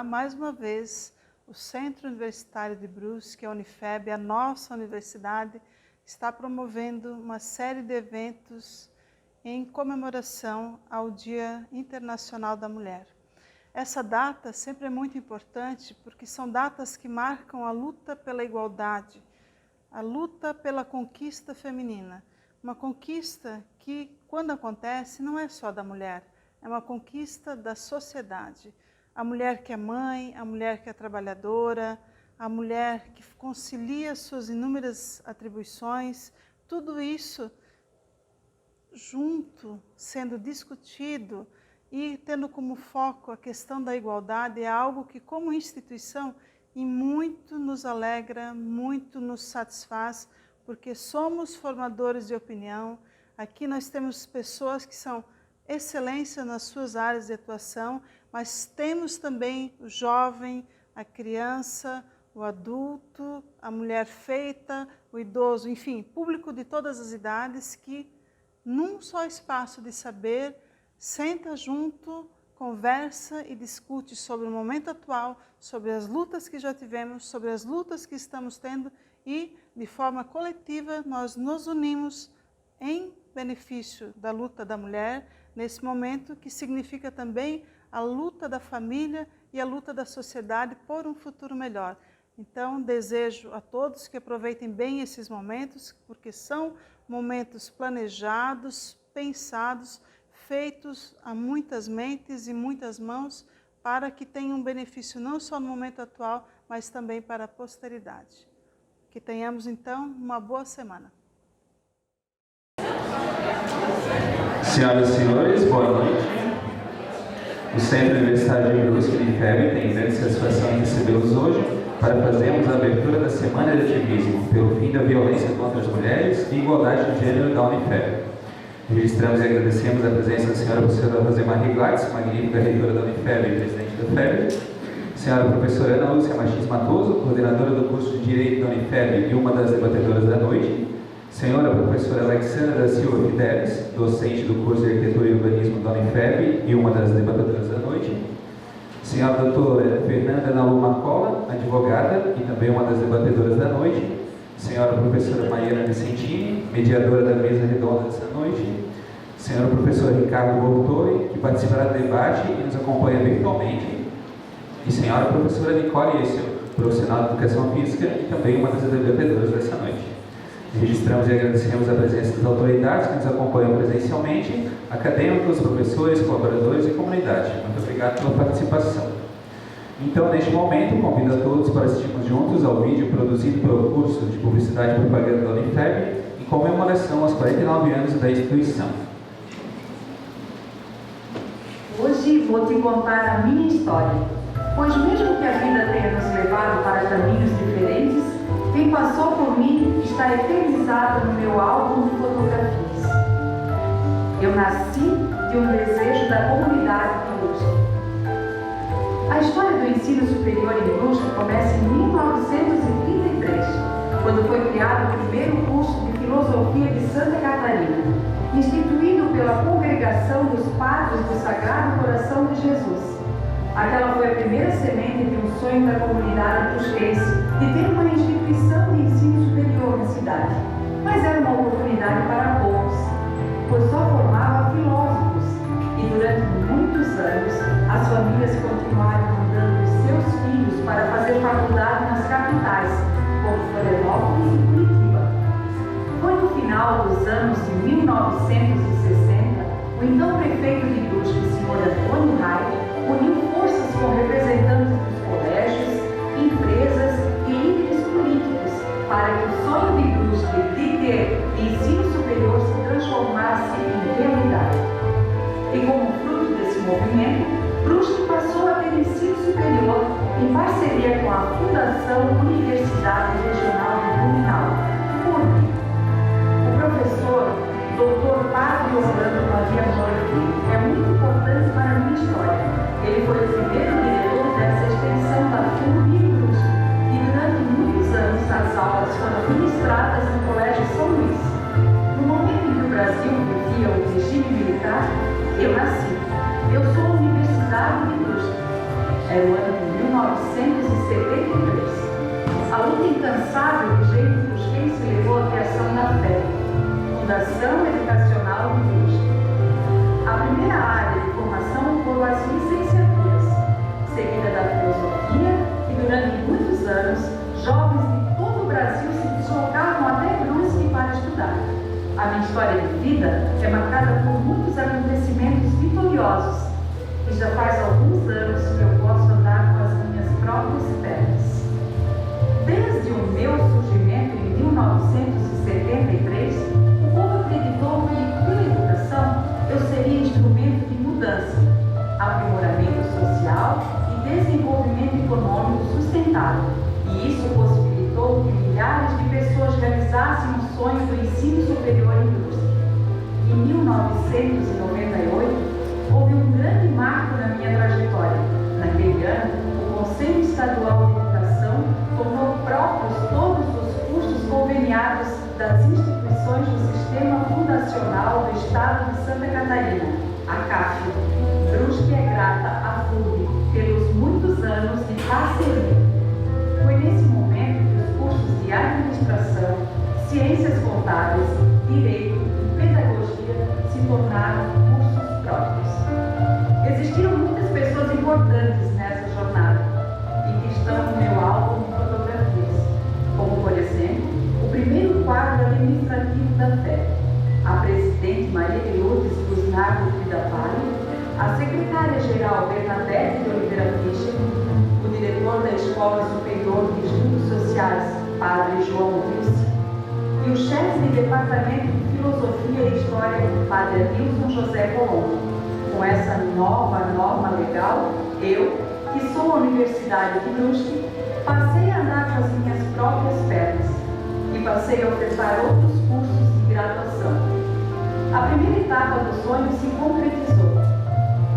Olá, mais uma vez, o Centro Universitário de Brusque, a Unifeb, a nossa universidade, está promovendo uma série de eventos em comemoração ao Dia Internacional da Mulher. Essa data sempre é muito importante porque são datas que marcam a luta pela igualdade, a luta pela conquista feminina. Uma conquista que, quando acontece, não é só da mulher, é uma conquista da sociedade. A mulher que é mãe, a mulher que é trabalhadora, a mulher que concilia suas inúmeras atribuições, tudo isso junto, sendo discutido e tendo como foco a questão da igualdade, é algo que, como instituição, e muito nos alegra, muito nos satisfaz, porque somos formadores de opinião. Aqui nós temos pessoas que são excelência nas suas áreas de atuação, mas temos também o jovem, a criança, o adulto, a mulher feita, o idoso, enfim, público de todas as idades que, num só espaço de saber, senta junto, conversa e discute sobre o momento atual, sobre as lutas que já tivemos, sobre as lutas que estamos tendo e, de forma coletiva, nós nos unimos em benefício da luta da mulher, nesse momento que significa também a luta da família e a luta da sociedade por um futuro melhor. Então, desejo a todos que aproveitem bem esses momentos, porque são momentos planejados, pensados, feitos a muitas mentes e muitas mãos, para que tenham um benefício não só no momento atual, mas também para a posteridade. Que tenhamos, então, uma boa semana. Senhoras e senhores, boa noite. O Centro Universitário de Brusque, Unifeb, tem grande satisfação em recebê-los hoje para fazermos a abertura da Semana de Ativismo pelo fim da violência contra as mulheres e igualdade de gênero da Unifeb. Registramos e agradecemos a presença da senhora professora Rosemarie Glatz, magnífica reitora da Unifeb e presidente da FEB, senhora professora Ana Lúcia Martins Matoso, coordenadora do curso de Direito da Unifeb e uma das debatedoras da noite, senhora professora Alexandra da Silva Fidelis, docente do curso de Arquitetura e Urbanismo da Unifeb e uma das debatedoras da noite, senhora doutora Fernanda Nalu Marcola, advogada e também uma das debatedoras da noite, senhora professora Mariana Vicentini, mediadora da mesa redonda dessa noite, senhora professora Ricardo Bortoli, que participará do debate e nos acompanha virtualmente, e senhora professora Nicole Essel, profissional de Educação Física e também uma das debatedoras dessa noite. Registramos e agradecemos a presença das autoridades que nos acompanham presencialmente, acadêmicos, professores, colaboradores e comunidade. Muito obrigado pela participação. Então, neste momento, convido a todos para assistirmos juntos ao vídeo produzido pelo curso de Publicidade e Propaganda da Unifeb em comemoração aos 49 anos da instituição. Hoje vou te contar a minha história, pois mesmo que a vida tenha nos levado para caminhos diferentes, quem passou por mim está eternizado no meu álbum de fotografias. Eu nasci de um desejo da comunidade de Brusque. A história do ensino superior em Brusque começa em 1933, quando foi criado o primeiro curso de Filosofia de Santa Catarina, instituído pela Congregação dos Padres do Sagrado Coração de Jesus. Aquela foi a primeira semente de um sonho da comunidade brusquense de ter uma instituição de ensino superior na cidade. Mas era uma oportunidade para poucos, pois só formava filósofos. E durante muitos anos, as famílias continuaram mandando os seus filhos para fazer faculdade nas capitais, como Florianópolis e Curitiba. Foi no final dos anos de 1960, o então prefeito de Brusque, senhor Antônio Rai, uniu forças com representantes dos colégios, empresas e líderes políticos para que o sonho de Brusque de ter ensino superior se transformasse em realidade. E como fruto desse movimento, Brusque passou a ter ensino superior em parceria com a Fundação Universidade Regional de Blumenau, FURB. O professor Dr. Padre Orlando Maria Murphy é muito importante para a minha história. Ele foi o primeiro diretor dessa extensão da FURB em Brusque e durante muitos anos as aulas foram ministradas no Colégio São Luís. No momento em que o Brasil vivia o regime militar, eu nasci. Eu sou a Universidade de Brusque. Era o ano de 1973. A luta incansável de Jaime Brusquense levou à criação da FEB, Fundação Educacional de Brusque. A primeira área de formação foram as licenciaturas, seguida da filosofia, e durante muitos anos, jovens de todo o Brasil se deslocavam até Brusque para estudar. A minha história de vida é marcada por muitos acontecimentos vitoriosos, e já faz alguns anos que eu posso andar com as minhas próprias pernas. Desde o meu surgimento em 1973, o povo acreditou que, pela educação, eu seria instrumento de mudança, aprimoramento social e desenvolvimento econômico sustentável, e isso possibilitou que milhares de pessoas realizassem o sonho do ensino superior em Brusque. Em 1998, houve um grande marco na minha trajetória. Naquele ano, o Conselho Estadual de Educação tornou próprios todos os cursos conveniados das instituições do Sistema Fundacional do Estado de Santa Catarina, a CAF. Brusque é grata à FUB pelos muitos anos de parceria. Foi nesse momento que os cursos de administração, ciências contábeis, direito e pedagogia se tornaram cursos próprios. Existiram muitas pessoas importantes nessa jornada e que estão no meu álbum de fotografias, como, por exemplo, o primeiro quadro administrativo da FEB, a presidente Maria de Lourdes Busnago Fidapari, a secretária-geral Bernadette de Oliveira Fischer, o diretor da Escola Superior de Estudos Sociais, Padre João Wilson, e o chefe de Departamento de Filosofia e História, Padre Adilson José Colombo. Com essa nova norma legal, eu, que sou a Universidade de Brusque, passei a andar com as minhas próprias pernas e passei a ofertar outros cursos de graduação. A primeira etapa do sonho se concretizou.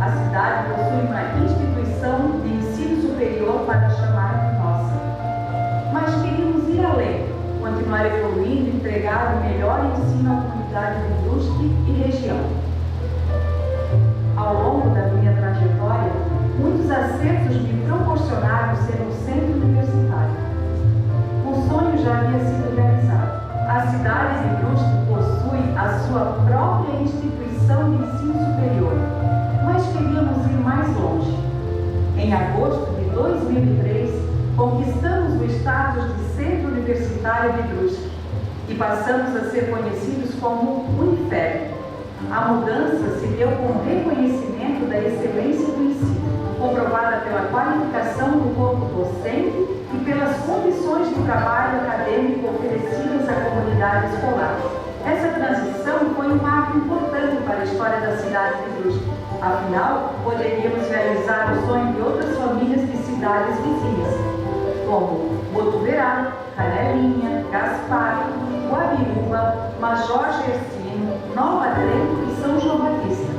A cidade possui uma instituição de ensino superior para chamar de nossa. Mas queríamos ir além, continuar evoluindo e entregar o melhor ensino à comunidade de Brusque e região. Ao longo da minha trajetória, muitos acertos me proporcionaram ser um centro universitário. O sonho já havia sido realizado. A cidade de Brusque possui a sua própria instituição de ensino superior, mas queríamos ir mais longe. Em agosto de 2003, conquistamos o status de Centro Universitário de Brusque e passamos a ser conhecidos como Unifeb. A mudança se deu com o reconhecimento da excelência do ensino, comprovada pela qualificação do corpo docente e pelas condições de trabalho acadêmico oferecidas à comunidade escolar. Essa transição foi um marco importante para a história da cidade de Brusque. Afinal, poderíamos realizar o sonho de outras famílias de cidades vizinhas, como Botuverá, Canelinha, Gaspar, Guabiruba, Major Gersino, Nova Trento e São João Batista,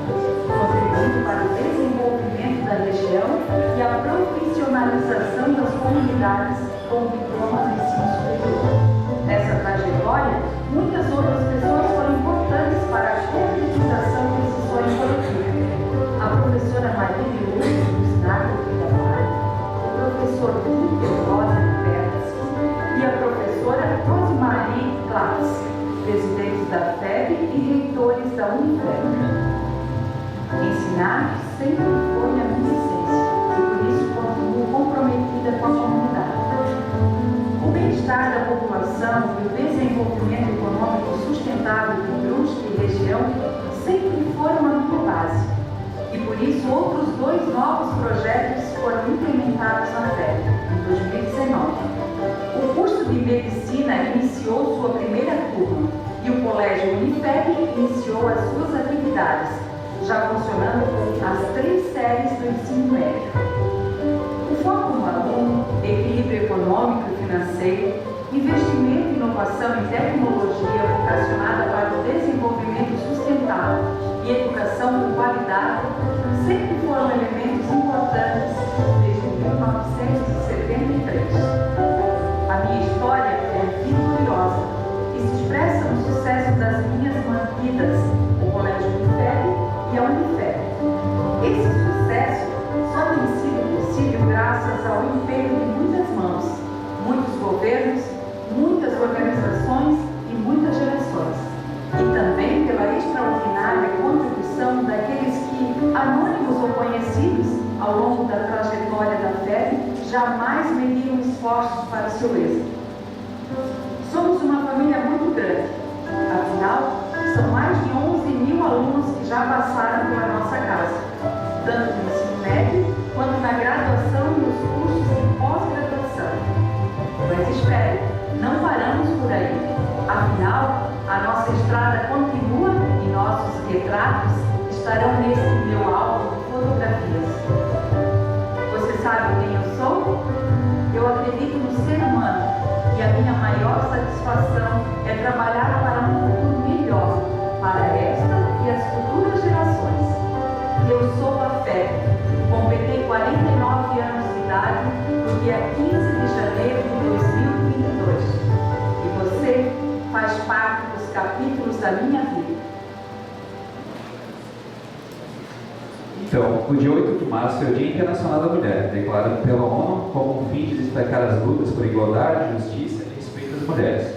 contribuindo para o desenvolvimento da região e a profissionalização das comunidades com diplomas de ensino superior. Nessa trajetória, muitas outras pessoas foram importantes para a concretização desse sonho coletivo. A professora Maria de Lourdes Busnago Fidapari, o professor Vítor Rosa Pérez e a professora Rosemarie Klaus, presidentes da FEB e reitores da Unifeb. Ensinar sempre foi a minha essência e por isso continuo comprometida com a comunidade. O bem-estar da população e o desenvolvimento econômico sustentável de Brusque e região sempre foram a minha base. E por isso outros 2 novos projetos foram implementados na FEB em 2019. O curso de Medicina iniciou sua primeira turma e o Colégio Unifeb iniciou as suas atividades, já funcionando com as 3 séries do ensino médio. O foco no aluno, equilíbrio econômico e financeiro, investimento em inovação e tecnologia vocacionada para o desenvolvimento sustentável e educação com qualidade sempre foram elementos importantes desde 1973. A minha história é vitoriosa e se expressa no sucesso das minhas mantidas, o Colégio Unifeb e a Unifeb. Esse sucesso só tem sido possível graças ao empenho esforços para o seu êxito. Somos uma família muito grande, afinal, são mais de 11.000 alunos que já passaram pela nossa casa, tanto no ensino médio quanto na graduação e nos cursos de pós-graduação. Mas espere, não paramos por aí. Afinal, a nossa estrada continua e nossos retratos estarão nesse meu álbum de fotografias. Você sabe quem eu sou? Eu acredito no ser humano e a minha maior satisfação é trabalhar para um futuro melhor para esta e as futuras gerações. Eu sou a Fé, completei 49 anos de idade no dia 15 de janeiro de 2022 e você faz parte dos capítulos da minha vida. Então, o dia 8 de março é o Dia Internacional da Mulher, declarado pela ONU como um fim de destacar as lutas por igualdade, justiça e respeito às mulheres.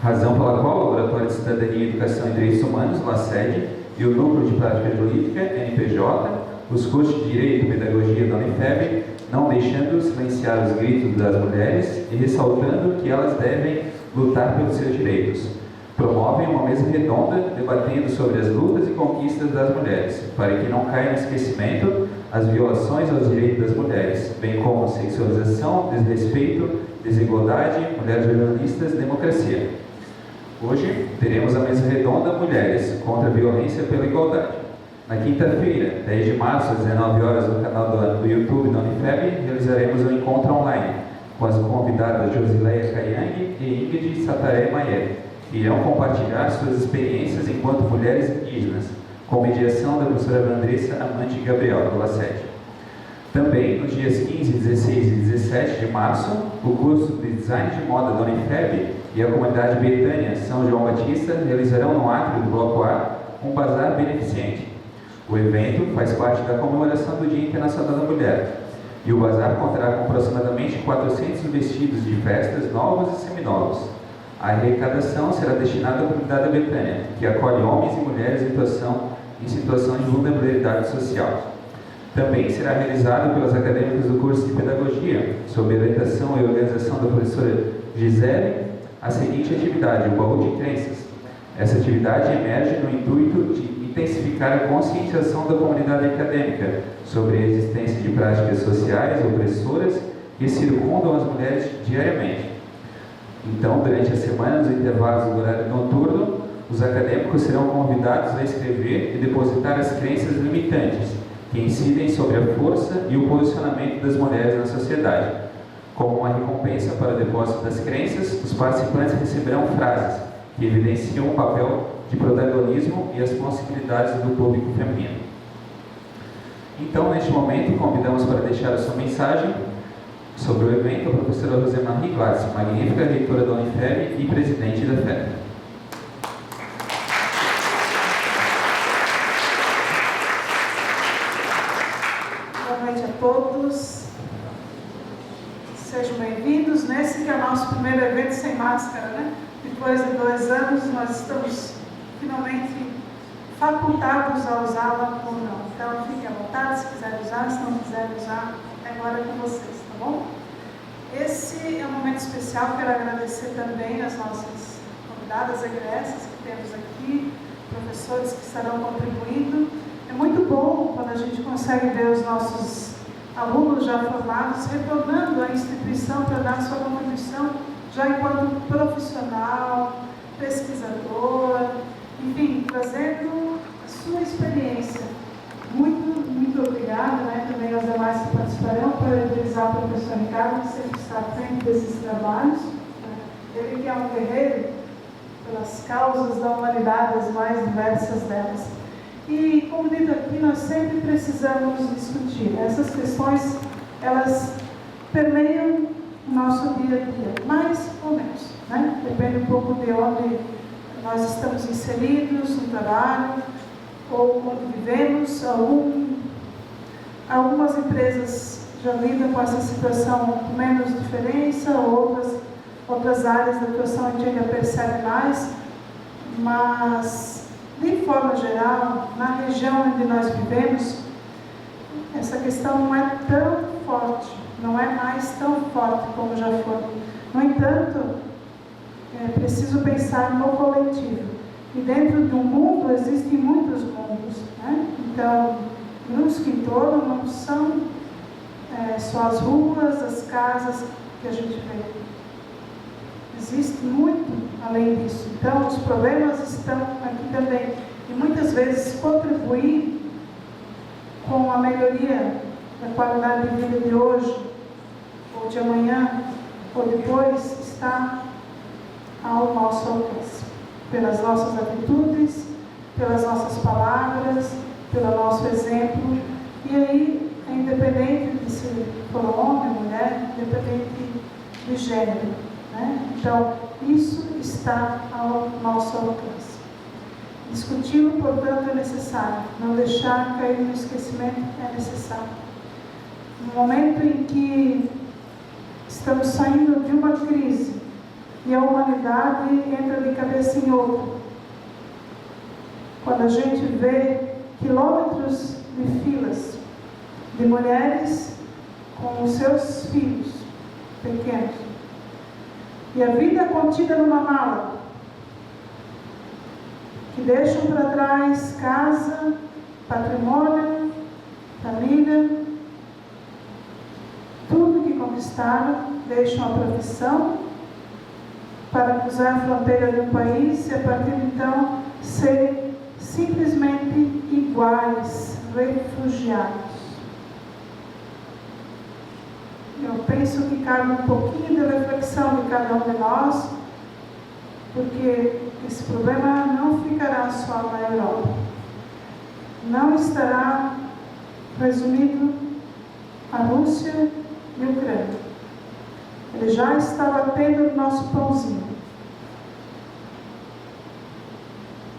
Razão pela qual o Laboratório de Cidadania, Educação e Direitos Humanos, LACED, e o Núcleo de Prática Jurídica, NPJ, os cursos de Direito e Pedagogia da Unifeb, não deixando silenciar os gritos das mulheres e ressaltando que elas devem lutar pelos seus direitos. Promovem uma mesa redonda debatendo sobre as lutas e conquistas das mulheres, para que não caia no esquecimento as violações aos direitos das mulheres, bem como sexualização, desrespeito, desigualdade, mulheres jornalistas, democracia. Hoje teremos a mesa redonda Mulheres contra a Violência pela Igualdade. Na quinta-feira, 10 de março, às 19 horas, no canal do YouTube da Unifeb, realizaremos um encontro online com as convidadas Josileia Caiangue e Ingrid Sataré Maier, que irão compartilhar suas experiências enquanto mulheres indígenas, com mediação da professora Andressa Amante Gabriel, do LACED. Também, nos dias 15, 16 e 17 de março, o curso de Design de Moda da Unifeb e a comunidade Betânia São João Batista realizarão no átrio do Bloco A um bazar beneficente. O evento faz parte da comemoração do Dia Internacional da Mulher, e o bazar contará com aproximadamente 400 vestidos de festas novos e seminovos. A arrecadação será destinada à comunidade Betânia, que acolhe homens e mulheres em situação de vulnerabilidade social. Também será realizado pelas acadêmicas do curso de Pedagogia, sob a orientação e organização da professora Gisele, a seguinte atividade, o Baú de Crenças. Essa atividade emerge no intuito de intensificar a conscientização da comunidade acadêmica sobre a existência de práticas sociais opressoras que circundam as mulheres diariamente. Então, durante a semana, nos intervalos do horário noturno, os acadêmicos serão convidados a escrever e depositar as crenças limitantes que incidem sobre a força e o posicionamento das mulheres na sociedade. Como uma recompensa para o depósito das crenças, os participantes receberão frases que evidenciam o papel de protagonismo e as possibilidades do público feminino. Então, neste momento, convidamos para deixar a sua mensagem sobre o evento a professora Rosemarie Glatz, magnífica reitora da Unifeb e presidente da FEB. Boa noite a todos. Sejam bem-vindos nesse que é o nosso primeiro evento sem máscara, né? Depois de 2 anos, nós estamos finalmente facultados a usá-la ou não. Então, fiquem à vontade se quiserem usar, se não quiserem usar, agora é com vocês, tá bom? Esse é um momento especial, quero agradecer também as nossas convidadas egressas que temos aqui, professores que estarão contribuindo. É muito bom quando a gente consegue ver os nossos alunos já formados retornando à instituição para dar sua contribuição já enquanto profissional, pesquisador, enfim, trazendo a sua experiência. Muito obrigada, né? Também aos demais que participarão, parabenizar o professor Ricardo, que sempre está à frente desses trabalhos. Ele que é um guerreiro pelas causas da humanidade, as mais diversas delas. E, como dito aqui, nós sempre precisamos discutir. Essas questões, elas permeiam o nosso dia a dia, mais ou menos, né? Depende um pouco de onde nós estamos inseridos no trabalho, ou onde vivemos. Algumas empresas já lidam com essa situação com menos diferença, outras áreas da atuação a gente ainda percebe mais, mas, de forma geral, na região onde nós vivemos, essa questão não é tão forte, não é mais tão forte como já foi. No entanto, é preciso pensar no coletivo. E dentro de um mundo existem muitos mundos, né? Então, nos que tornam não são só as ruas, as casas que a gente vê. Existe muito além disso. Então, os problemas estão aqui também. E muitas vezes contribuir com a melhoria da qualidade de vida de hoje, ou de amanhã, ou depois, está ao nosso alcance. Pelas nossas atitudes, pelas nossas palavras, pelo nosso exemplo. E aí, é independente de se for homem ou mulher, independente de gênero, né? Então, isso está ao nosso alcance. Discuti-lo, portanto, é necessário. Não deixar cair no esquecimento é necessário. No momento em que estamos saindo de uma crise e a humanidade entra de cabeça em outra, quando a gente vê quilômetros de filas de mulheres com os seus filhos pequenos e a vida contida numa mala, que deixam para trás casa, patrimônio, família, tudo que conquistaram, deixam a profissão para cruzar a fronteira de um país e a partir de então serem simplesmente iguais, refugiados. Eu penso que cabe um pouquinho de reflexão de cada um de nós, porque esse problema não ficará só na Europa. Não estará resumido à Rússia e Ucrânia. Ele já está batendo no nosso pãozinho.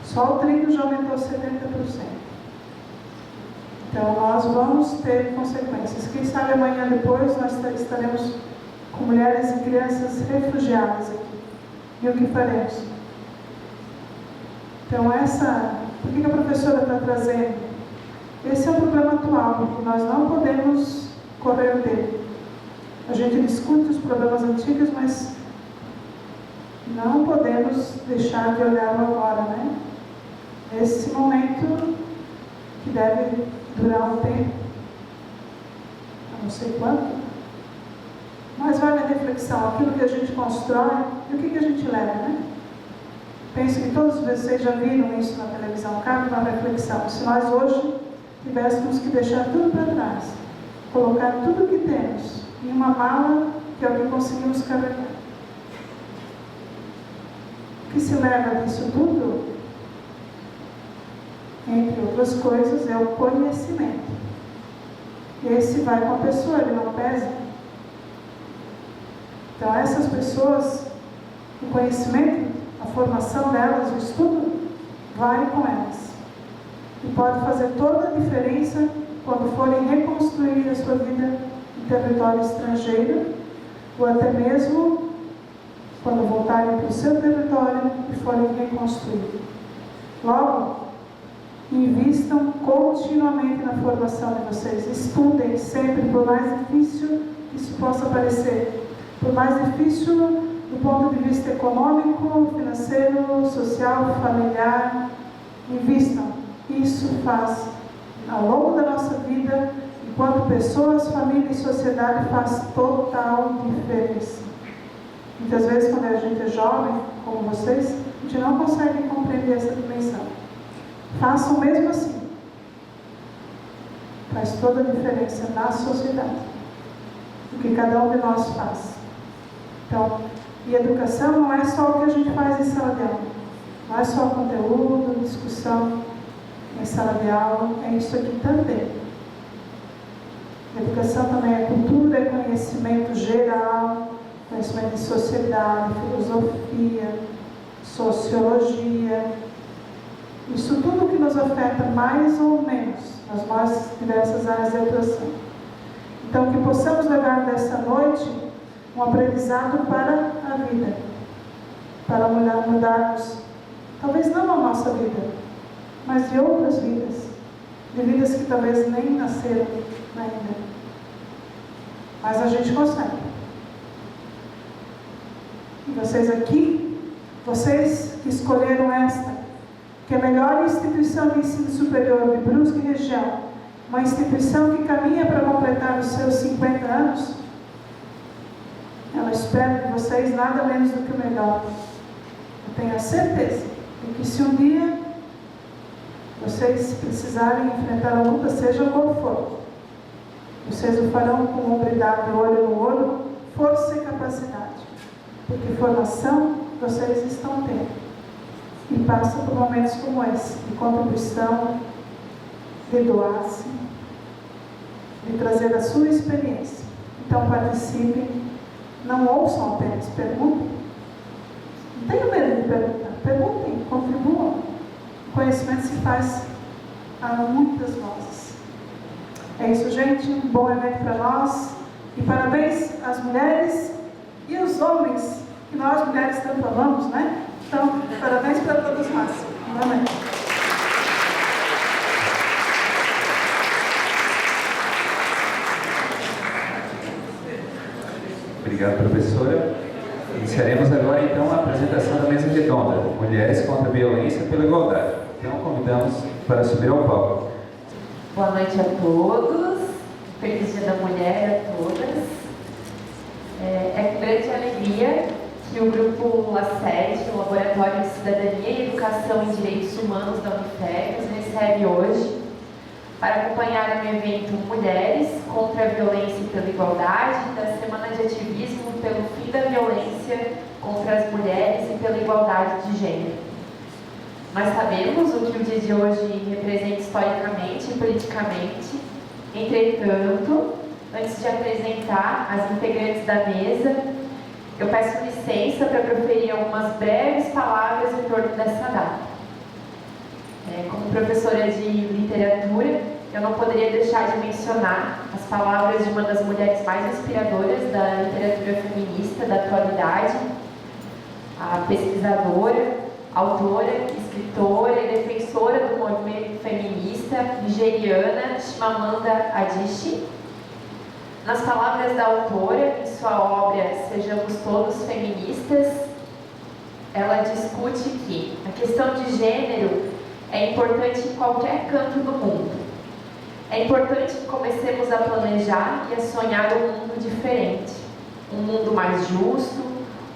Só o trigo já aumentou 70%. Então nós vamos ter consequências. Quem sabe amanhã depois nós estaremos com mulheres e crianças refugiadas aqui. E o que faremos? Então por que a professora está trazendo? Esse é um problema atual, porque nós não podemos correr dele. A gente discute os problemas antigos, mas não podemos deixar de olhá-lo agora, né? Esse momento que deve durar um tempo, eu não sei quanto, mas vale a reflexão, aquilo que a gente constrói e o que a gente leva, né? Penso que todos vocês já viram isso na televisão, cabe uma reflexão. Se nós hoje tivéssemos que deixar tudo para trás, colocar tudo o que temos em uma mala, que é o que conseguimos carregar. O que se leva disso tudo, entre outras coisas, é o conhecimento. Esse vai com a pessoa, ele não pesa. Então essas pessoas, o conhecimento, a formação delas, o estudo, vai com elas. E pode fazer toda a diferença quando forem reconstruir a sua vida em território estrangeiro, ou até mesmo quando voltarem para o seu território e forem reconstruir. Logo, invistam continuamente na formação de vocês. Estudem sempre, por mais difícil que isso possa parecer. Por mais difícil do ponto de vista econômico, financeiro, social, familiar, invistam. Isso faz, ao longo da nossa vida, enquanto pessoas, família e sociedade, faz total diferença. Muitas vezes, quando a gente é jovem, como vocês, a gente não consegue compreender essa dimensão. Façam mesmo assim. Faz toda a diferença na sociedade. O que cada um de nós faz. Então, e educação não é só o que a gente faz em sala de aula. Não é só conteúdo, discussão em sala de aula. É isso aqui também. Educação também é cultura, é conhecimento geral, conhecimento de sociedade, filosofia, sociologia. Isso tudo que nos afeta mais ou menos nas mais diversas áreas de atuação. Então, que possamos levar dessa noite um aprendizado para a vida, para mudarmos, talvez não a nossa vida, mas de outras vidas, de vidas que talvez nem nasceram ainda. mas a gente consegue. E vocês aqui, vocês que escolheram esta, que é a melhor instituição de ensino superior de Brusque e região, uma instituição que caminha para completar os seus 50 anos, ela espera de vocês nada menos do que o melhor. Eu tenho a certeza de que se um dia vocês precisarem enfrentar a luta, seja qual for, vocês o farão com hombridade, olho no olho, força e capacidade. Porque formação vocês estão tendo. E passam por momentos como esse, de contribuição, de doar-se, de trazer a sua experiência. Então participem, não ouçam apenas, perguntem. Não tenham medo de perguntar, perguntem, contribuam. O conhecimento se faz a muitas vozes. É isso, gente, um bom evento para nós. E parabéns às mulheres e aos homens, que nós mulheres tanto amamos, né? Então, parabéns para todos nós. Amém. Obrigado, professora. Iniciaremos agora, então, a apresentação da mesa redonda, Mulheres contra a Violência pela Igualdade. Então, convidamos para subir ao palco. Boa noite a todos. Feliz Dia da Mulher a todas. É com grande alegria que o Grupo LACED, o Laboratório de Cidadania e Educação em Direitos Humanos da Unifeb, nos recebe hoje para acompanhar no evento Mulheres contra a Violência e pela Igualdade, da Semana de Ativismo pelo Fim da Violência contra as Mulheres e pela Igualdade de Gênero. Nós sabemos o que o dia de hoje representa historicamente e politicamente. Entretanto, antes de apresentar as integrantes da mesa, eu peço licença para proferir algumas breves palavras em torno dessa data. Como professora de literatura, eu não poderia deixar de mencionar as palavras de uma das mulheres mais inspiradoras da literatura feminista da atualidade, a pesquisadora, autora, escritora e defensora do movimento feminista nigeriana Chimamanda Adichie. Nas palavras da autora, em sua obra Sejamos Todos Feministas, ela discute que a questão de gênero é importante em qualquer canto do mundo. É importante que comecemos a planejar e a sonhar um mundo diferente. Um mundo mais justo,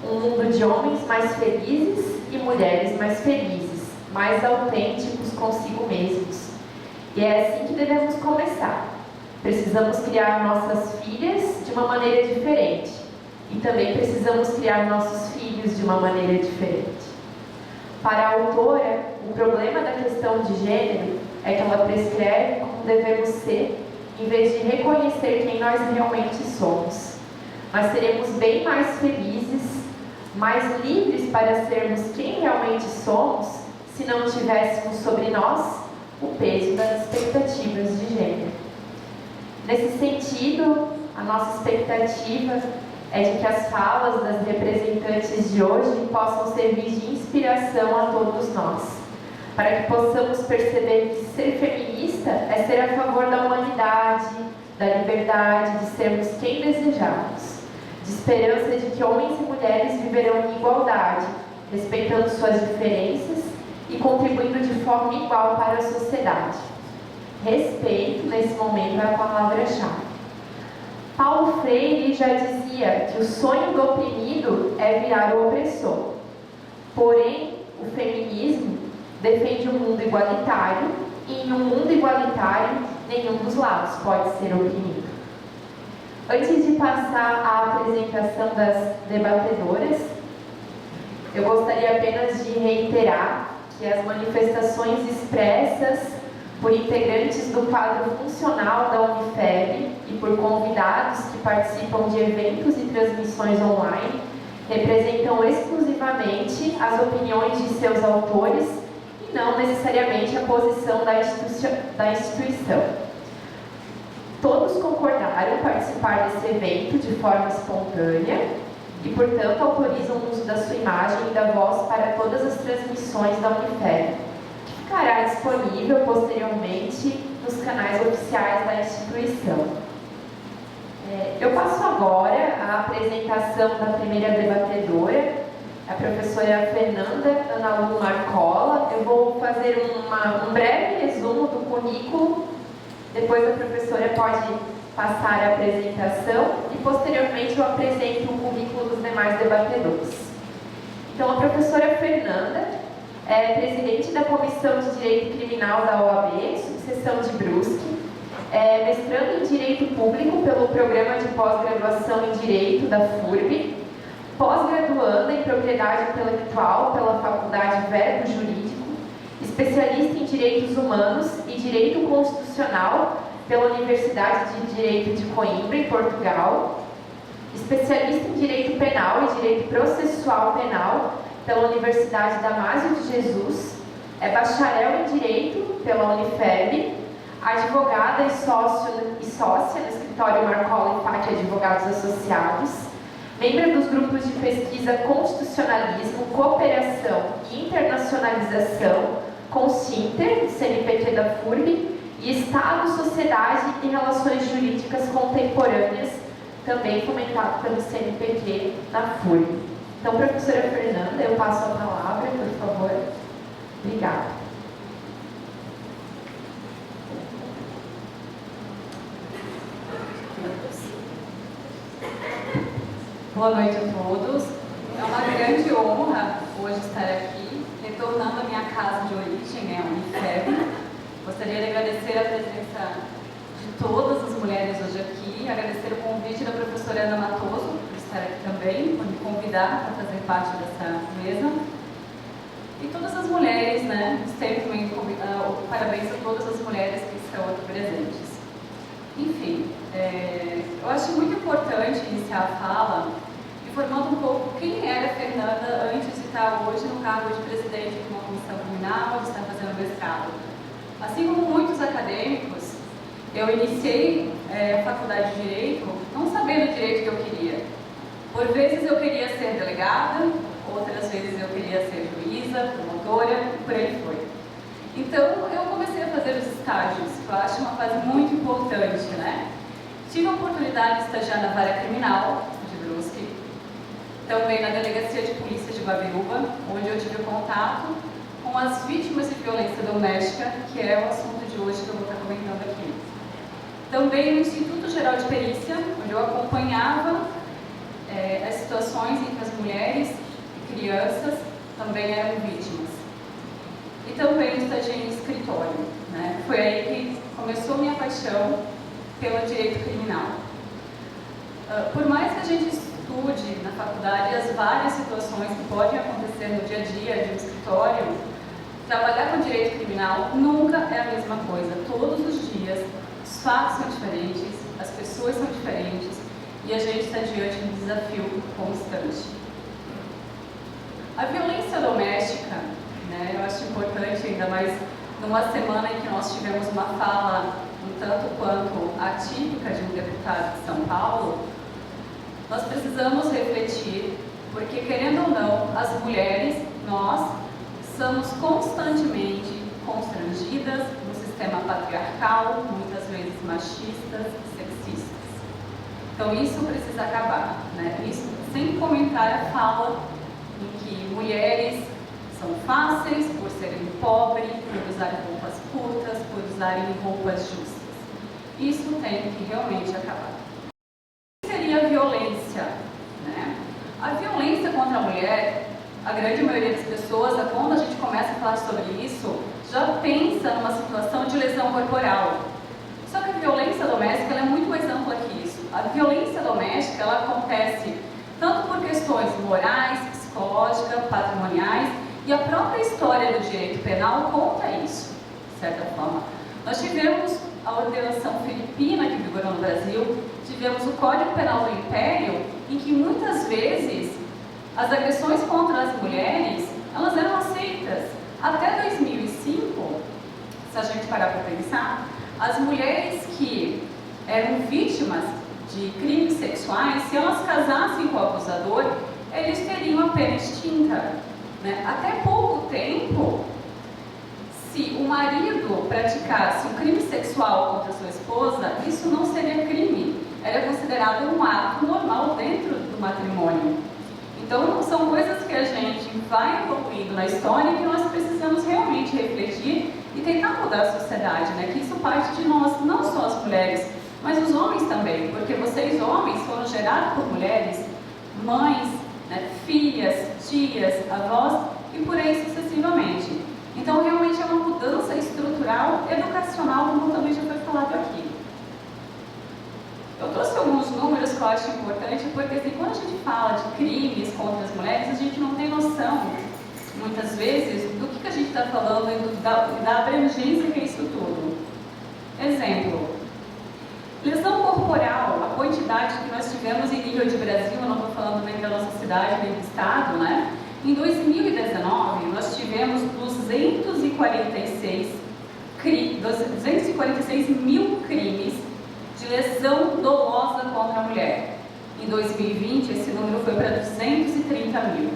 um mundo de homens mais felizes e mulheres mais felizes, mais autênticos consigo mesmos. E é assim que devemos começar. Precisamos criar nossas filhas de uma maneira diferente. E também precisamos criar nossos filhos de uma maneira diferente. Para a autora, o problema da questão de gênero é que ela prescreve como devemos ser, em vez de reconhecer quem nós realmente somos. Nós seremos bem mais felizes, mais livres para sermos quem realmente somos, se não tivéssemos sobre nós o peso das expectativas de gênero. Nesse sentido, a nossa expectativa é de que as falas das representantes de hoje possam servir de inspiração a todos nós, para que possamos perceber que ser feminista é ser a favor da humanidade, da liberdade, de sermos quem desejamos, de esperança de que homens e mulheres viverão em igualdade, respeitando suas diferenças e contribuindo de forma igual para a sociedade. Respeito, nesse momento, é a palavra-chave. Paulo Freire já dizia que o sonho do oprimido é virar o opressor. Porém, o feminismo defende um mundo igualitário e em um mundo igualitário, nenhum dos lados pode ser oprimido. Antes de passar à apresentação das debatedoras, eu gostaria apenas de reiterar que as manifestações expressas por integrantes do quadro funcional da Unifeb e por convidados que participam de eventos e transmissões online representam exclusivamente as opiniões de seus autores e não necessariamente a posição da instituição. Todos concordaram participar desse evento de forma espontânea e, portanto, autorizam o uso da sua imagem e da voz para todas as transmissões da Unifeb, que ficará disponível posteriormente nos canais oficiais da instituição. Eu passo agora a apresentação da primeira debatedora, a professora Fernanda Ana Lu Marcola. Eu vou fazer um breve resumo do currículo, depois a professora pode passar a apresentação e posteriormente eu apresento o currículo dos demais debatedores. Então, a professora Fernanda é presidente da Comissão de Direito Criminal da OAB, subseção de Brusque, é mestrando em Direito Público pelo Programa de Pós-Graduação em Direito da FURB, pós-graduanda em Propriedade Intelectual pela Faculdade Verbo Jurídico, especialista em Direitos Humanos e Direito Constitucional pela Universidade de Direito de Coimbra, em Portugal, especialista em Direito Penal e Direito Processual Penal pela Universidade Damásio de Jesus, é bacharel em Direito pela Unifeb, advogada e sócia no escritório Marcola e Patti Advogados Associados, membro dos grupos de pesquisa Constitucionalismo, Cooperação e Internacionalização, CONSINTER, CNPq da FURB, e Estado, Sociedade e Relações Jurídicas Contemporâneas, também fomentado pelo CNPq da FURB. Então, professora Fernanda, eu passo a palavra, por favor. Obrigada. Boa noite a todos. É uma grande honra hoje estar aqui, retornando à minha casa de origem, a Unifeb. Gostaria de agradecer a presença de todas as mulheres hoje aqui, agradecer o convite da professora Ana Matoso por estar aqui também, por me convidar para fazer parte dessa mesa. E todas as mulheres, né, sempre também parabéns a todas as mulheres que estão aqui presentes. Enfim, eu acho muito importante iniciar a fala informando um pouco quem era a Fernanda antes de estar hoje no cargo de presidente de uma comissão criminal, de estar fazendo mestrado. Assim como muitos acadêmicos, eu iniciei a faculdade de Direito não sabendo o direito que eu queria. Por vezes eu queria ser delegada, outras vezes eu queria ser juíza, promotora, e por aí foi. Então, eu comecei a fazer os estágios, que eu acho uma fase muito importante, né? Tive a oportunidade de estagiar na Vara Criminal de Brusque, também na Delegacia de Polícia de Babiruba, onde eu tive contato com as vítimas de violência doméstica, que é o assunto de hoje que eu vou estar comentando aqui. Também no Instituto Geral de Perícia, onde eu acompanhava as situações em que as mulheres e crianças também eram vítimas. E também estagiei em escritório, né? Foi aí que começou minha paixão pelo direito criminal. Por mais que a gente estude na faculdade as várias situações que podem acontecer no dia a dia de um escritório, trabalhar com direito criminal nunca é a mesma coisa. Todos os dias, os fatos são diferentes, as pessoas são diferentes e a gente está diante de um desafio constante. A violência doméstica, né, eu acho importante, ainda mais numa semana em que nós tivemos uma fala um tanto quanto atípica de um deputado de São Paulo, nós precisamos refletir, porque querendo ou não, as mulheres, nós, somos constantemente constrangidas no sistema patriarcal, muitas vezes machistas e sexistas. Então isso precisa acabar, né? Isso sem comentar a fala em que mulheres são fáceis por serem pobres, por usarem roupas curtas, por usarem roupas justas. Isso tem que realmente acabar. O que seria a violência, né? A violência contra a mulher, a grande maioria das pessoas, quando a gente começa a falar sobre isso, já pensa numa situação de lesão corporal. Só que a violência doméstica ela é muito mais ampla que isso. A violência doméstica ela acontece tanto por questões morais, psicológicas, patrimoniais, e a própria história do direito penal conta isso, de certa forma. Nós tivemos a ordenação filipina que vigorou no Brasil, tivemos o Código Penal do Império, em que muitas vezes as agressões contra as mulheres, elas eram aceitas. Até 2005, se a gente parar para pensar, as mulheres que eram vítimas de crimes sexuais, se elas casassem com o abusador, eles teriam a pena extinta, né? Até pouco tempo, se o marido praticasse um crime sexual contra sua esposa, isso não seria crime, era considerado considerado um ato normal dentro do matrimônio. Então, são coisas que a gente vai evoluindo na história e que nós precisamos realmente refletir e tentar mudar a sociedade, né? Que isso parte de nós, não só as mulheres, mas os homens também, porque vocês, homens, foram gerados por mulheres, mães, né? Filhas, tias, avós e por aí sucessivamente. Então, realmente é uma mudança estrutural, educacional, como também já foi falado aqui. Eu trouxe alguns números que eu acho importante, porque assim, quando a gente fala de crimes contra as mulheres, a gente não tem noção, muitas vezes, do que a gente está falando e da abrangência que é isso tudo. Exemplo, lesão corporal, a quantidade que nós tivemos em nível de Brasil, eu não estou falando nem da nossa cidade, nem do estado, né? Em 2019, nós tivemos 246 mil crimes de lesão dolosa contra a mulher. Em 2020, esse número foi para 230 mil.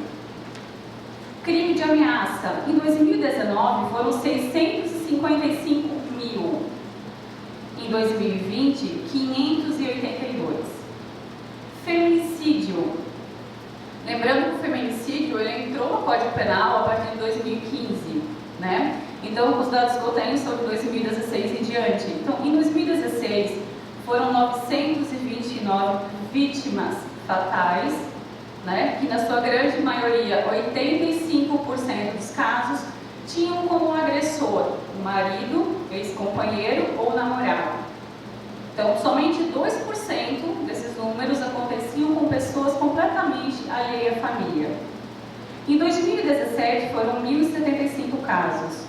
Crime de ameaça. Em 2019, foram 655 mil. Em 2020, 582. Feminicídio. Lembrando que o feminicídio ele entrou no Código Penal a partir de 2015, né? Então, os dados que eu tenho são de 2016 em diante. Então, em 2016, foram 929 vítimas fatais, né? Que na sua grande maioria, 85% dos casos, tinham como agressor o marido, ex-companheiro ou namorado. Então, somente 2% desses números aconteciam com pessoas completamente alheias à família. Em 2017, foram 1.075 casos.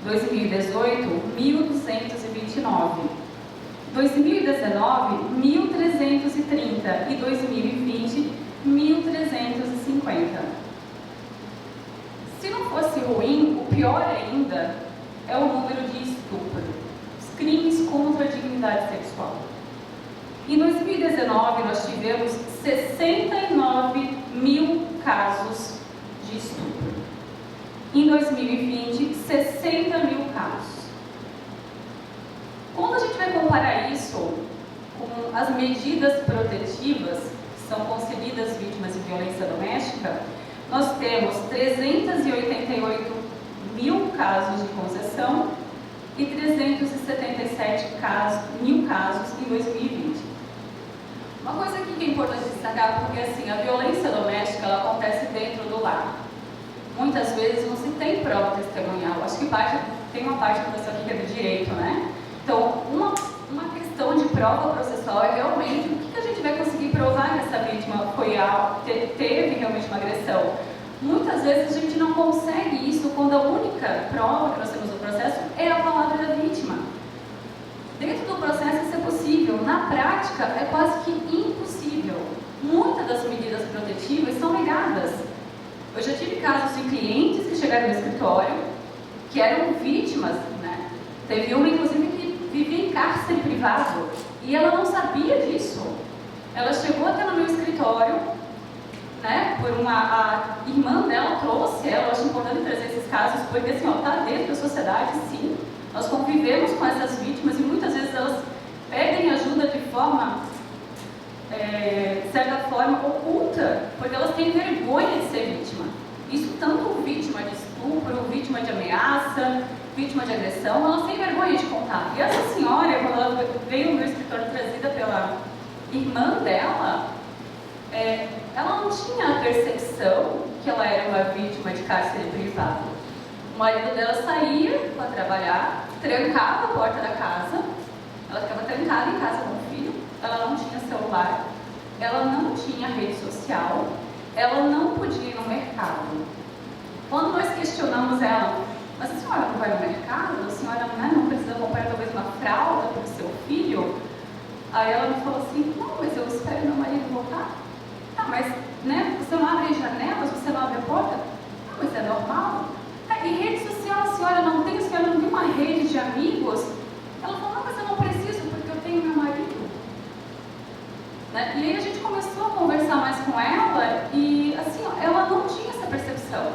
2018, 1.229. 2019, 1.330. E 2020, 1.350. Se não fosse ruim, o pior ainda é o número de estupro. Os crimes contra a dignidade sexual. Em 2019, nós tivemos 69 mil casos de estupro. Em 2020, 60 mil casos. Quando a gente vai comparar isso com as medidas protetivas que são concedidas vítimas de violência doméstica, nós temos 388 mil casos de concessão e 377 mil casos em 2020. Uma coisa aqui que é importante destacar, porque assim, a violência doméstica ela acontece dentro do lar. Muitas vezes não se tem prova testemunhal. Acho que tem uma parte da pessoa aqui que é do direito, né? Então, uma questão de prova processual é realmente o que a gente vai conseguir provar que essa vítima teve realmente uma agressão. Muitas vezes a gente não consegue isso quando a única prova que nós temos no processo é a palavra da vítima. Dentro do processo isso é possível, na prática é quase que impossível. Muitas das medidas protetivas são negadas. Eu já tive casos de clientes que chegaram no escritório que eram vítimas, né? Teve uma inclusive que vivia em cárcere privado e ela não sabia disso. Ela chegou até no meu escritório, né? A irmã dela trouxe ela. Eu acho importante trazer esses casos porque assim, tá dentro da sociedade, sim. Nós convivemos com essas vítimas e muitas vezes elas pedem ajuda de forma, de certa forma, oculta, porque elas têm vergonha de ser vítima. Isso tanto vítima de estupro, vítima de ameaça, vítima de agressão, elas têm vergonha de contar. E essa senhora, quando ela veio no meu escritório trazida pela irmã dela, ela não tinha a percepção que ela era uma vítima de cárcere privado. O marido dela saía para trabalhar, trancava a porta da casa, ela ficava trancada em casa com o filho, ela não tinha celular, ela não tinha rede social, ela não podia ir no mercado. Quando nós questionamos ela, mas a senhora não vai no mercado? A senhora não precisa comprar talvez uma fralda para o seu filho? Aí ela me falou assim, não, mas eu espero meu marido voltar. Ah, mas você não abre as janelas, você não abre a porta? Não, mas é normal. E rede social, a senhora não tem uma rede de amigos? Ela falou, não, mas eu não preciso porque eu tenho meu marido. Né? E aí a gente começou a conversar mais com ela e assim, ela não tinha essa percepção.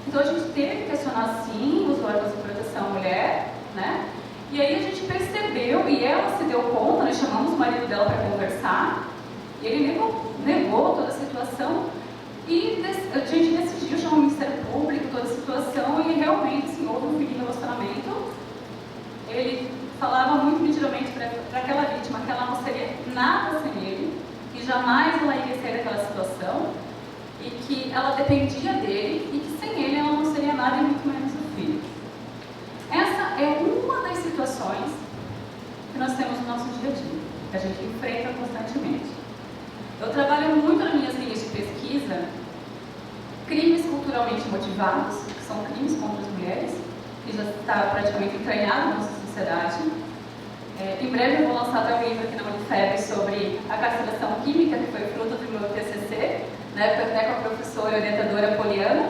Então a gente teve que questionar sim os órgãos de proteção à mulher, né? E aí a gente percebeu, e ela se deu conta, nós chamamos o marido dela para conversar, E ele negou toda a situação e a gente decidiu chamar o Ministério Público, toda a situação, e realmente, assim, houve um fim de relacionamento. Ele falava muito nitidamente para aquela vítima que ela não seria nada sem ele, que jamais ela iria sair daquela situação, e que ela dependia dele, e que sem ele ela não seria nada, e muito menos o filho. Essa é uma das situações que nós temos no nosso dia a dia, que a gente enfrenta constantemente. Eu trabalho muito nas minhas linhas de pesquisa crimes culturalmente motivados, que são crimes contra as mulheres, que já está praticamente entranhado na nossa sociedade. Em breve eu vou lançar até um livro aqui na Unifeb sobre a castração química, que foi fruto do meu TCC, na época até com a professora orientadora Poliana.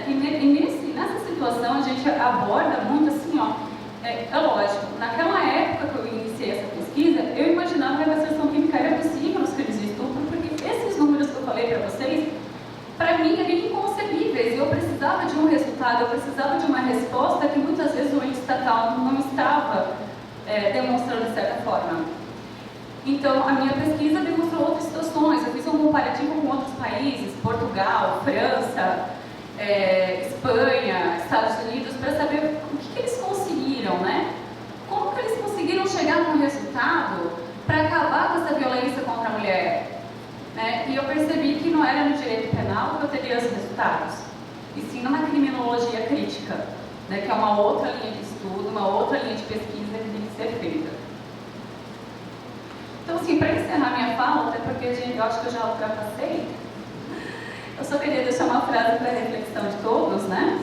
E nessa situação a gente aborda muito assim, é lógico, naquela época que eu iniciei essa pesquisa, eu imaginava que a castração química era possível nos crimes de estupro, porque esses números que eu falei para vocês, para mim, eram inconcebíveis, e eu precisava de um resultado, eu precisava de uma resposta que muitas vezes o ente estatal não estava demonstrando de certa forma. Então, a minha pesquisa demonstrou outras situações, eu fiz um comparativo com outros países, Portugal, França, Espanha, Estados Unidos, para saber o que eles conseguiram, né? Como que eles conseguiram chegar num resultado para acabar com essa violência contra a mulher? E eu percebi que não era no direito penal que eu teria os resultados, e sim numa criminologia crítica, que é uma outra linha de estudo, uma outra linha de pesquisa que tem que ser feita. Então, assim, para encerrar minha fala, até porque eu acho que eu já ultrapassei, eu só queria deixar uma frase para a reflexão de todos, né?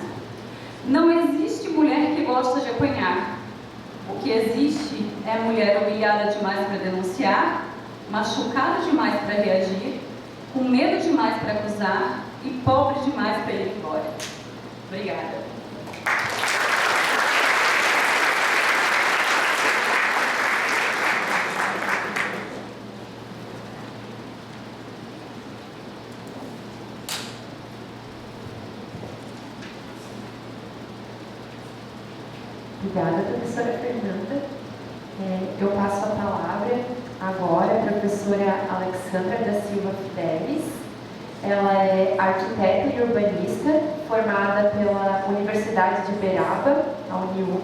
Não existe mulher que gosta de apanhar. O que existe é a mulher humilhada demais para denunciar, machucada demais para reagir, com medo demais para acusar e pobre demais para ir embora. Obrigada. Obrigada, professora Fernanda. Eu passo a palavra agora à professora Alexandra da Silva Fidelis. Ela é arquiteta e urbanista, formada pela Universidade de Uberaba, a Uniub,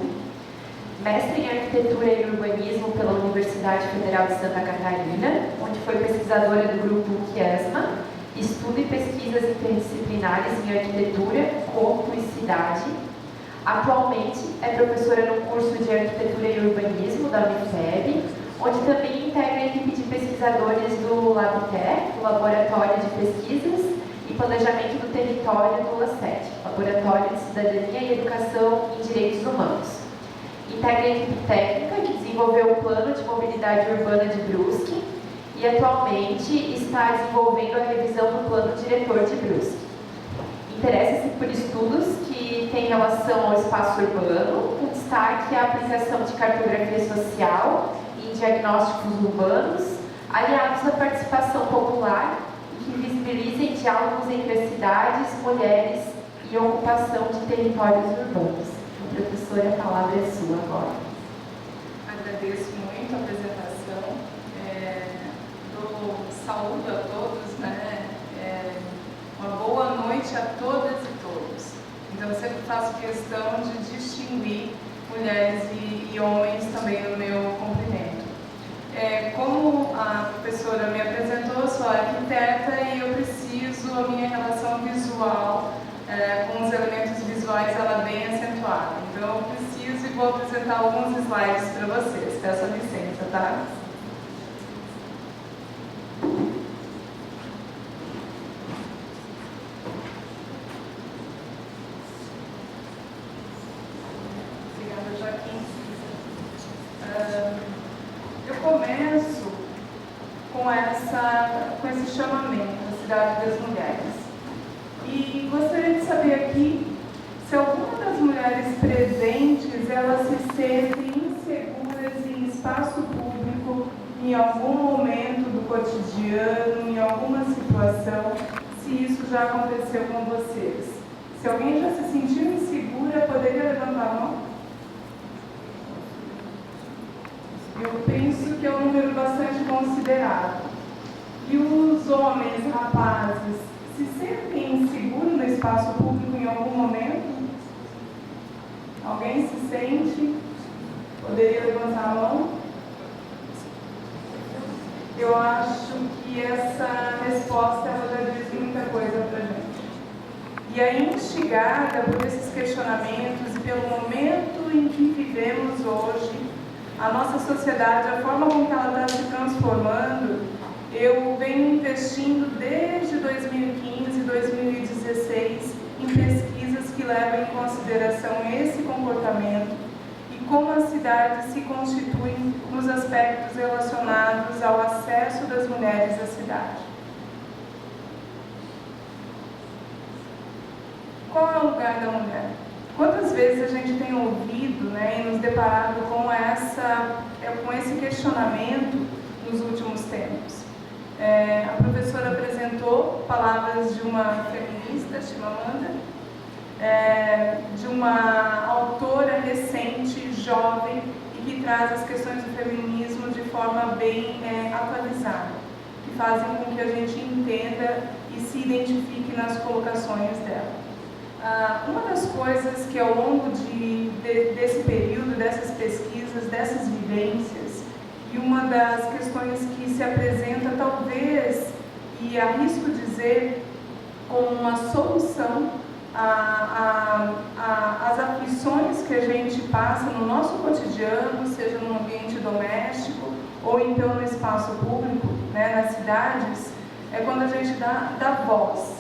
mestre em arquitetura e urbanismo pela Universidade Federal de Santa Catarina, onde foi pesquisadora do grupo QIASMA, estudo e pesquisas interdisciplinares em arquitetura, corpo e cidade. Atualmente é professora no curso de Arquitetura e Urbanismo da Unifeb, onde também integra a equipe de pesquisadores do LabTer, o Laboratório de Pesquisas e Planejamento do Território do LACET, Laboratório de Cidadania e Educação em Direitos Humanos. Integra a equipe técnica que desenvolveu o Plano de Mobilidade Urbana de Brusque e atualmente está desenvolvendo a revisão do Plano Diretor de Brusque. Interessa-se por estudos que têm relação ao espaço urbano, com destaque à aplicação de cartografia social e diagnósticos urbanos, aliados à participação popular e que visibilizem diálogos entre as cidades, mulheres e ocupação de territórios urbanos. Professora, a palavra é sua agora. Agradeço muito a apresentação, saúdo a todos, uma boa noite a todas e todos. Então, eu sempre faço questão de distinguir mulheres e homens também no meu cumprimento. Como a professora me apresentou, eu sou arquiteta e eu preciso, a minha relação visual com os elementos visuais, ela é bem acentuada. Então, eu preciso e vou apresentar alguns slides para vocês. Peço licença, tá? Eu começo com esse chamamento, a Cidade das Mulheres. E gostaria de saber aqui se alguma das mulheres presentes, elas se sentem inseguras em espaço público, em algum momento do cotidiano, em alguma situação, se isso já aconteceu com vocês. Se alguém já se sentiu insegura, poderia levantar a mão? Eu penso que é um número bastante considerável. os homens, rapazes, se sentem inseguros no espaço público em algum momento? Alguém se sente? Poderia levantar a mão? Eu acho que essa resposta ela já diz muita coisa para a gente. E aí, instigada por esses questionamentos e pelo momento em que vivemos hoje, a nossa sociedade, a forma como ela está se transformando, eu venho investindo desde 2015, 2016 em pesquisas que levam em consideração esse comportamento e como a cidade se constitui nos aspectos relacionados ao acesso das mulheres à cidade. Qual é o lugar da mulher? Quantas vezes a gente tem ouvido, né, e nos deparado com esse questionamento nos últimos tempos? A professora apresentou palavras de uma feminista, Chimamanda, de uma autora recente, jovem, e que traz as questões do feminismo de forma bem atualizada, que fazem com que a gente entenda e se identifique nas colocações dela. Uma das coisas que ao longo desse período, dessas pesquisas, dessas vivências, e uma das questões que se apresenta talvez, e arrisco dizer, como uma solução às aflições que a gente passa no nosso cotidiano, seja no ambiente doméstico ou então no espaço público, né, nas cidades, é quando a gente dá voz.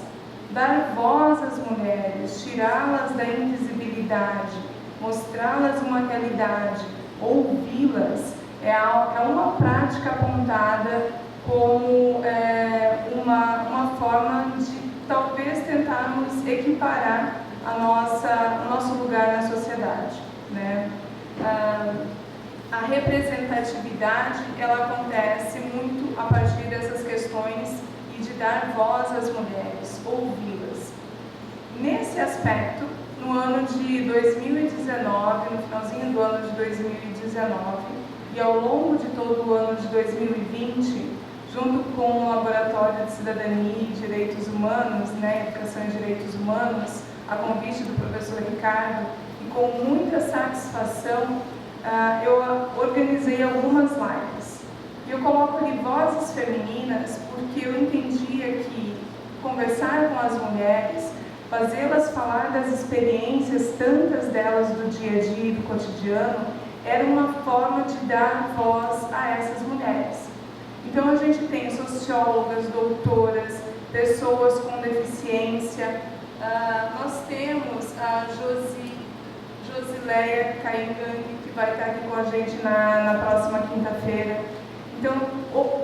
Dar voz às mulheres, tirá-las da invisibilidade, mostrá-las uma realidade, ouvi-las, é uma prática apontada como uma forma de talvez tentarmos equiparar o nosso lugar na sociedade, né? A representatividade, ela acontece muito a partir dessas questões e de dar voz às mulheres, ouvi-las. Nesse aspecto, no ano de 2019, no finalzinho do ano de 2019, e ao longo de todo o ano de 2020, junto com o Laboratório de Cidadania e Direitos Humanos, né, Educação e Direitos Humanos, a convite do professor Ricardo, e com muita satisfação, eu organizei algumas lives. E eu coloco ali vozes femininas porque eu entendia que conversar com as mulheres, fazê-las falar das experiências, tantas delas do dia a dia e do cotidiano, era uma forma de dar voz a essas mulheres. Então a gente tem sociólogas, doutoras, pessoas com deficiência, nós temos a Josileia Caingang, que vai estar aqui com a gente na próxima quinta-feira. Então,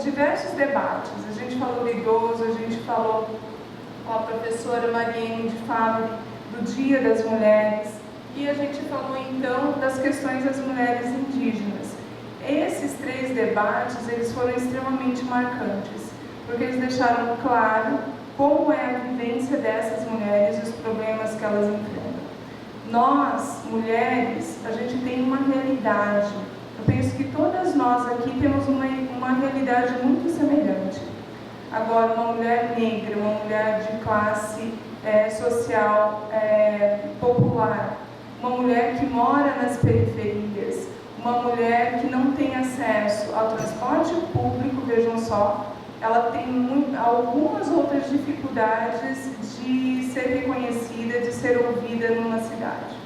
diversos debates, a gente falou do idoso, a gente falou com a professora Mariene de Fábio do Dia das Mulheres, e a gente falou então das questões das mulheres indígenas. Esses 3 debates, eles foram extremamente marcantes, porque eles deixaram claro como é a vivência dessas mulheres e os problemas que elas enfrentam. Nós, mulheres, a gente tem uma realidade. Eu penso que todas nós aqui temos uma realidade muito semelhante. Agora, uma mulher negra, uma mulher de classe social popular, uma mulher que mora nas periferias, uma mulher que não tem acesso ao transporte público, vejam só, ela tem algumas outras dificuldades de ser reconhecida, de ser ouvida numa cidade.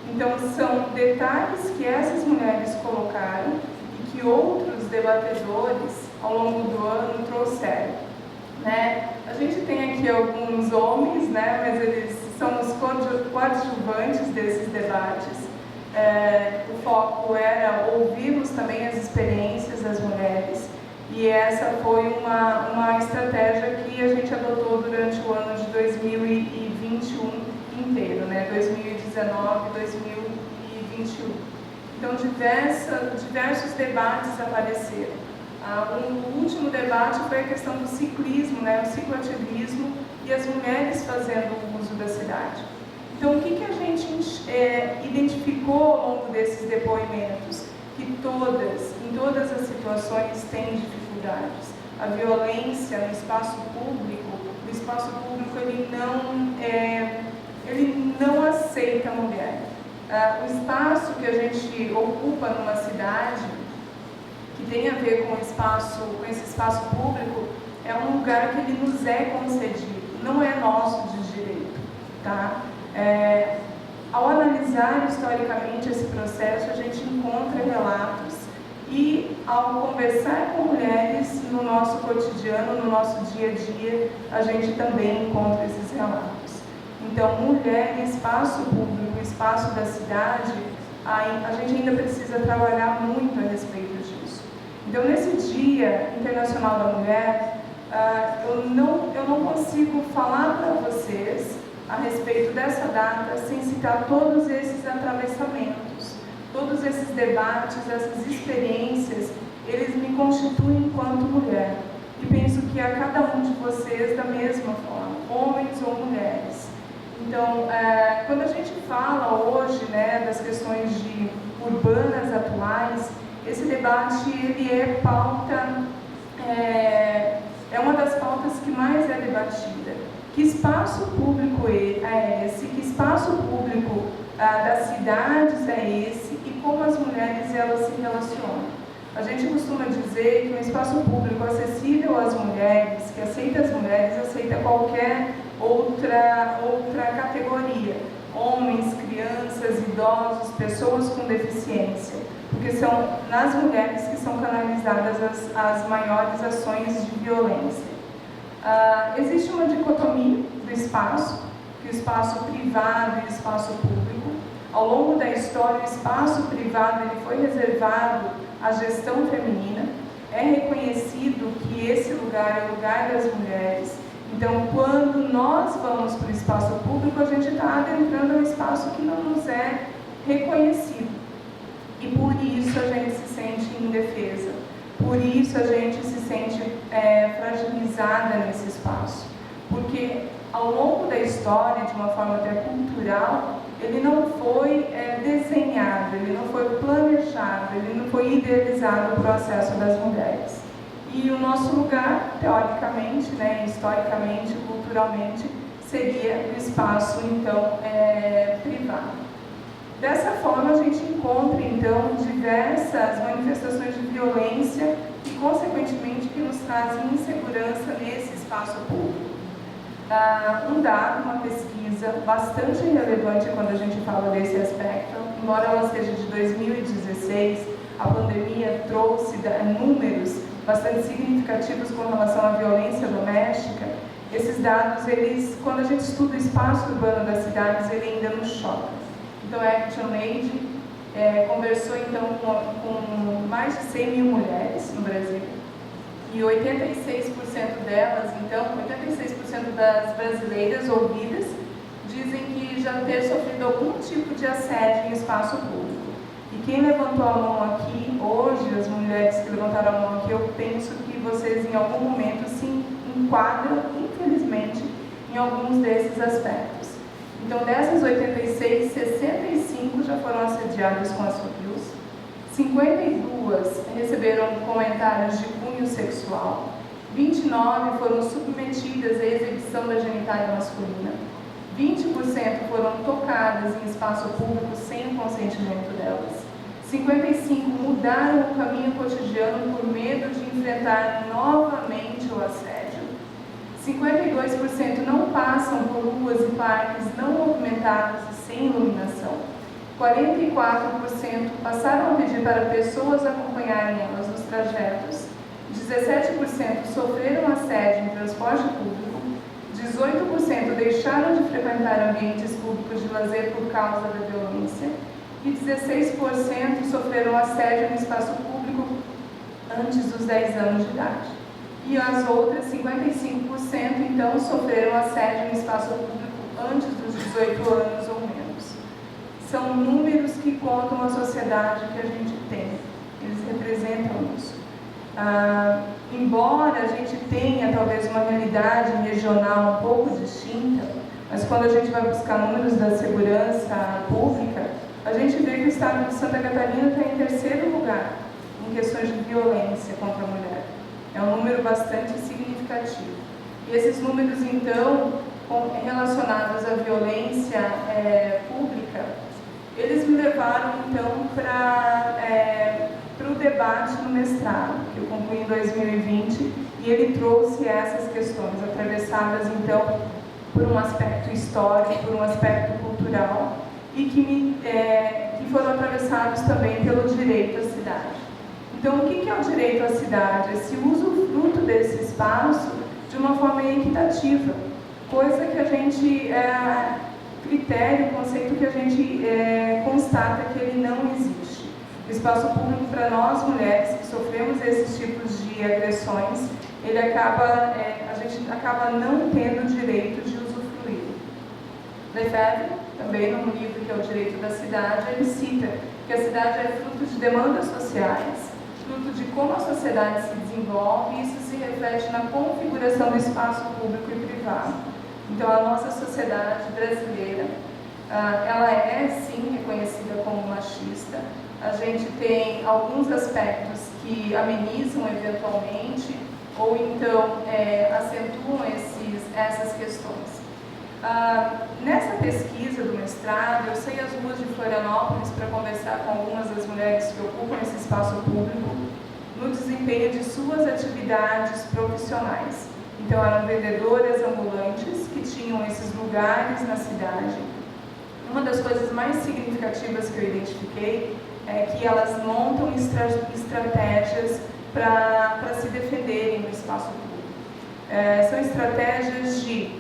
Então, são detalhes que essas mulheres colocaram e que outros debatedores, ao longo do ano, trouxeram. Né? A gente tem aqui alguns homens, né? Mas eles são os coadjuvantes desses debates. O foco era ouvirmos também as experiências das mulheres, e essa foi uma estratégia que a gente adotou durante o ano de 2021 inteiro, né? 2019, 2021. Então, diversos debates apareceram. O último debate foi a questão do ciclismo, né? O cicloativismo e as mulheres fazendo o uso da cidade. Então, o que a gente identificou ao longo desses depoimentos? Que em todas as situações, têm dificuldades. a violência no espaço público, o espaço público ele não aceita a mulher. O espaço que a gente ocupa numa cidade, que tem a ver com esse espaço público, é um lugar que ele nos é concedido, não é nosso de direito, tá? Ao analisar historicamente esse processo, a gente encontra relatos e, ao conversar com mulheres no nosso cotidiano, no nosso dia a dia, a gente também encontra esses relatos. Então, mulher em espaço público, espaço da cidade, a gente ainda precisa trabalhar muito a respeito disso. Então, nesse Dia Internacional da Mulher, eu não consigo falar para vocês a respeito dessa data sem citar todos esses atravessamentos, todos esses debates, essas experiências, eles me constituem enquanto mulher. E penso que a cada um de vocês da mesma forma, homens ou mulheres. Então, quando a gente fala hoje, né, das questões urbanas atuais, esse debate ele é uma das pautas que mais é debatida. Que espaço público é esse? Que espaço público das cidades é esse? E como as mulheres elas se relacionam? A gente costuma dizer que um espaço público acessível às mulheres, que aceita as mulheres, aceita qualquer outra categoria. Homens, crianças, idosos, pessoas com deficiência. Porque são nas mulheres que são canalizadas as maiores ações de violência. Existe uma dicotomia do espaço, que o espaço privado e o espaço público. Ao longo da história, o espaço privado ele foi reservado à gestão feminina. É reconhecido que esse lugar é o lugar das mulheres. Então, quando nós vamos para o espaço público, a gente está adentrando um espaço que não nos é reconhecido. E por isso a gente se sente indefesa. Por isso a gente se sente fragilizada nesse espaço. Porque ao longo da história, de uma forma até cultural, ele não foi desenhado, ele não foi planejado, ele não foi idealizado para o acesso das mulheres. E o nosso lugar, teoricamente, né, historicamente, culturalmente, seria o espaço, então, privado. Dessa forma, a gente encontra, então, diversas manifestações de violência e, consequentemente, que nos trazem insegurança nesse espaço público. Um dado, uma pesquisa bastante relevante quando a gente fala desse aspecto, embora ela seja de 2016, a pandemia trouxe números bastante significativos com relação à violência doméstica. Esses dados, quando a gente estuda o espaço urbano das cidades, ele ainda nos choca. Então, a ActionAid conversou então com mais de 100 mil mulheres no Brasil. E 86% delas, então, 86% das brasileiras ouvidas dizem que já ter sofrido algum tipo de assédio em espaço público. E quem levantou a mão aqui, hoje, as mulheres que levantaram a mão aqui, eu penso que vocês em algum momento se enquadram, infelizmente, em alguns desses aspectos. Então, dessas 86, 65 já foram assediadas com assobios, 52 receberam comentários de cunho sexual, 29 foram submetidas à exibição da genitália masculina, 20% foram tocadas em espaço público sem o consentimento delas, 55 mudaram o caminho cotidiano por medo de enfrentar novamente o assédio, 52% não passam por ruas e parques não movimentados e sem iluminação, 44% passaram a pedir para pessoas acompanharem elas nos trajetos, 17% sofreram assédio em transporte público, 18% deixaram de frequentar ambientes públicos de lazer por causa da violência e 16% sofreram assédio no espaço público antes dos 10 anos de idade. E as outras 55% então sofreram assédio no espaço público antes dos 18 anos ou menos. São números que contam a sociedade que a gente tem, eles representam isso. Embora a gente tenha talvez uma realidade regional um pouco distinta, mas quando a gente vai buscar números da segurança pública, a gente vê que o estado de Santa Catarina está em terceiro lugar em questões de violência contra a mulher. É um número bastante significativo. E esses números, então, relacionados à violência pública, eles me levaram, então, para o debate no mestrado, que eu concluí em 2020, e ele trouxe essas questões, atravessadas, então, por um aspecto histórico, por um aspecto cultural, e que foram atravessados também pelo direito à cidade. Então, o que é o direito à cidade? Esse usufruto desse espaço de uma forma equitativa, coisa que a gente, critério, conceito que a gente constata que ele não existe. O espaço público, para nós mulheres que sofremos esses tipos de agressões, a gente acaba não tendo o direito de usufruir. Lefebvre, também num livro que é o Direito da Cidade, ele cita que a cidade é fruto de demandas sociais, fruto de como a sociedade se desenvolve, e isso se reflete na configuração do espaço público e privado. Então, a nossa sociedade brasileira, ela é, sim, reconhecida como machista. A gente tem alguns aspectos que amenizam eventualmente, ou então acentuam essas questões. Nessa pesquisa do mestrado, eu saí às ruas de Florianópolis para conversar com algumas das mulheres que ocupam esse espaço público no desempenho de suas atividades profissionais. Então, eram vendedoras ambulantes que tinham esses lugares na cidade. Uma das coisas mais significativas que eu identifiquei é que elas montam estratégias para se defenderem no espaço público. São estratégias de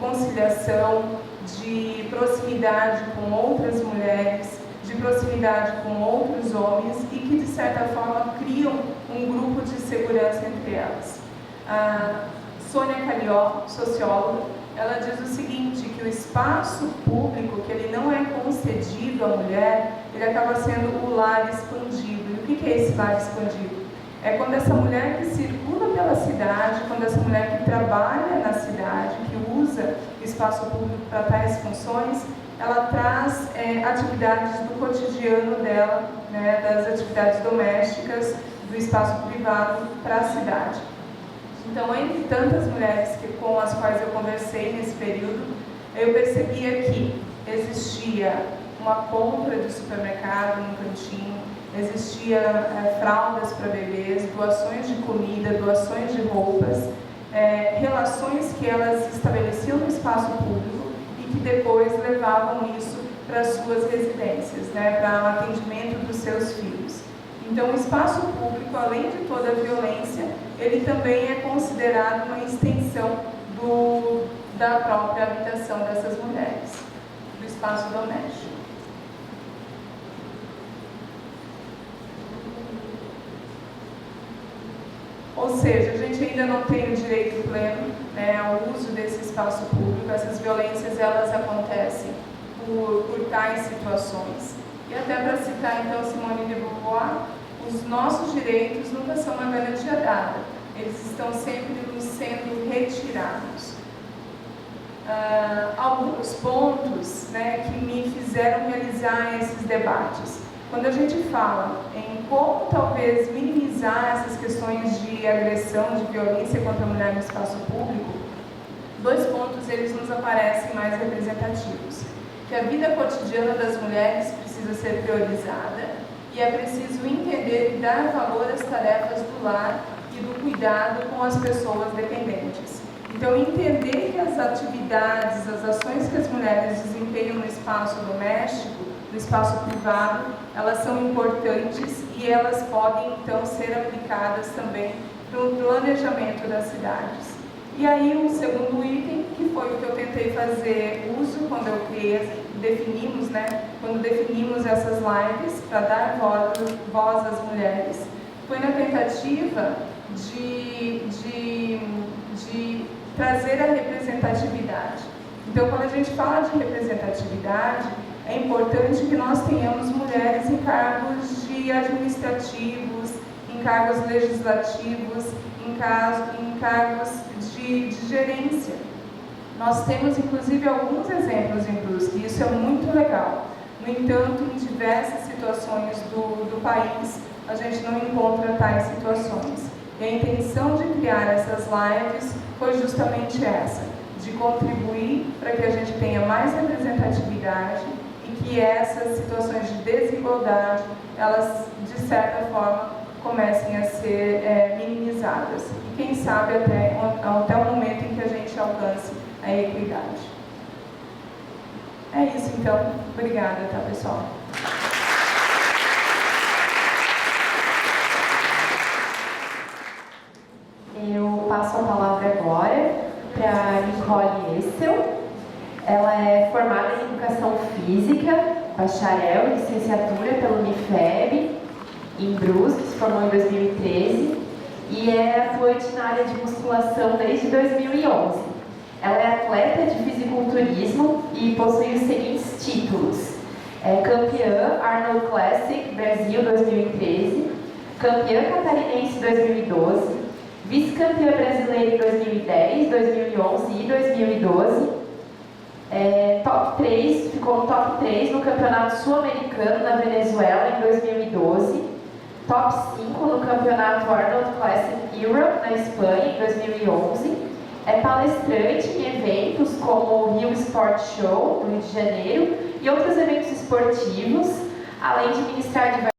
conciliação, de proximidade com outras mulheres, de proximidade com outros homens e que, de certa forma, criam um grupo de segurança entre elas. A Sônia Calió, socióloga, ela diz o seguinte, que o espaço público, que ele não é concedido à mulher, ele acaba sendo o lar expandido. E o que é esse lar expandido? É quando essa mulher que circula pela cidade, quando essa mulher que trabalha na cidade, que usa o espaço público para tais funções, ela traz atividades do cotidiano dela, né, das atividades domésticas, do espaço privado para a cidade. Então, entre tantas mulheres com as quais eu conversei nesse período, eu percebia que existia uma compra de supermercado no cantinho, existia fraldas para bebês, doações de comida, doações de roupas, relações que elas estabeleciam no espaço público e que depois levavam isso para as suas residências, né, para o atendimento dos seus filhos. Então, o espaço público, além de toda a violência, ele também é considerado uma extensão da própria habitação dessas mulheres, do espaço doméstico. Ou seja, a gente ainda não tem o direito pleno, né, ao uso desse espaço público. Essas violências, elas acontecem por tais situações. E até para citar, então, Simone de Beauvoir, os nossos direitos nunca são uma garantia dada. Eles estão sempre nos sendo retirados. Alguns pontos, né, que me fizeram realizar esses debates. Quando a gente fala em como talvez minimizar essas questões de agressão, de violência contra a mulher no espaço público, dois pontos eles nos aparecem mais representativos. Que a vida cotidiana das mulheres precisa ser priorizada e é preciso entender e dar valor às tarefas do lar e do cuidado com as pessoas dependentes. Então, entender que as atividades, as ações que as mulheres desempenham no espaço doméstico, no espaço privado, elas são importantes e elas podem, então, ser aplicadas também no planejamento das cidades. E aí, um segundo item, que foi o que eu tentei fazer uso quando eu definimos, né, quando definimos essas lives para dar voz às mulheres, foi na tentativa de trazer a representatividade. Então, quando a gente fala de representatividade, é importante que nós tenhamos mulheres em cargos administrativos, em cargos legislativos, em cargos de gerência. Nós temos, inclusive, alguns exemplos em Brusque, e isso é muito legal. No entanto, em diversas situações do país, a gente não encontra tais situações. E a intenção de criar essas lives foi justamente essa, de contribuir para que a gente tenha mais representatividade e que essas situações de desigualdade, elas, de certa forma, comecem a ser minimizadas. E quem sabe até o momento em que a gente alcance a equidade. É isso, então. Obrigada, tá, pessoal? Eu passo a palavra agora para a Nicole Essel. Ela é formada em Educação Física, bacharel e licenciatura pelo Unifeb, em Brusque, se formou em 2013 e é atuante na área de musculação desde 2011. Ela é atleta de fisiculturismo e possui os seguintes títulos. É campeã Arnold Classic Brasil 2013, campeã catarinense 2012, vice-campeã brasileira em 2010, 2011 e 2012. Top 3, ficou no top 3 no Campeonato Sul-Americano na Venezuela em 2012. Top 5 no Campeonato Arnold Classic Europe na Espanha em 2011. É palestrante em eventos como o Rio Sport Show, no Rio de Janeiro, e outros eventos esportivos, além de ministrar diversas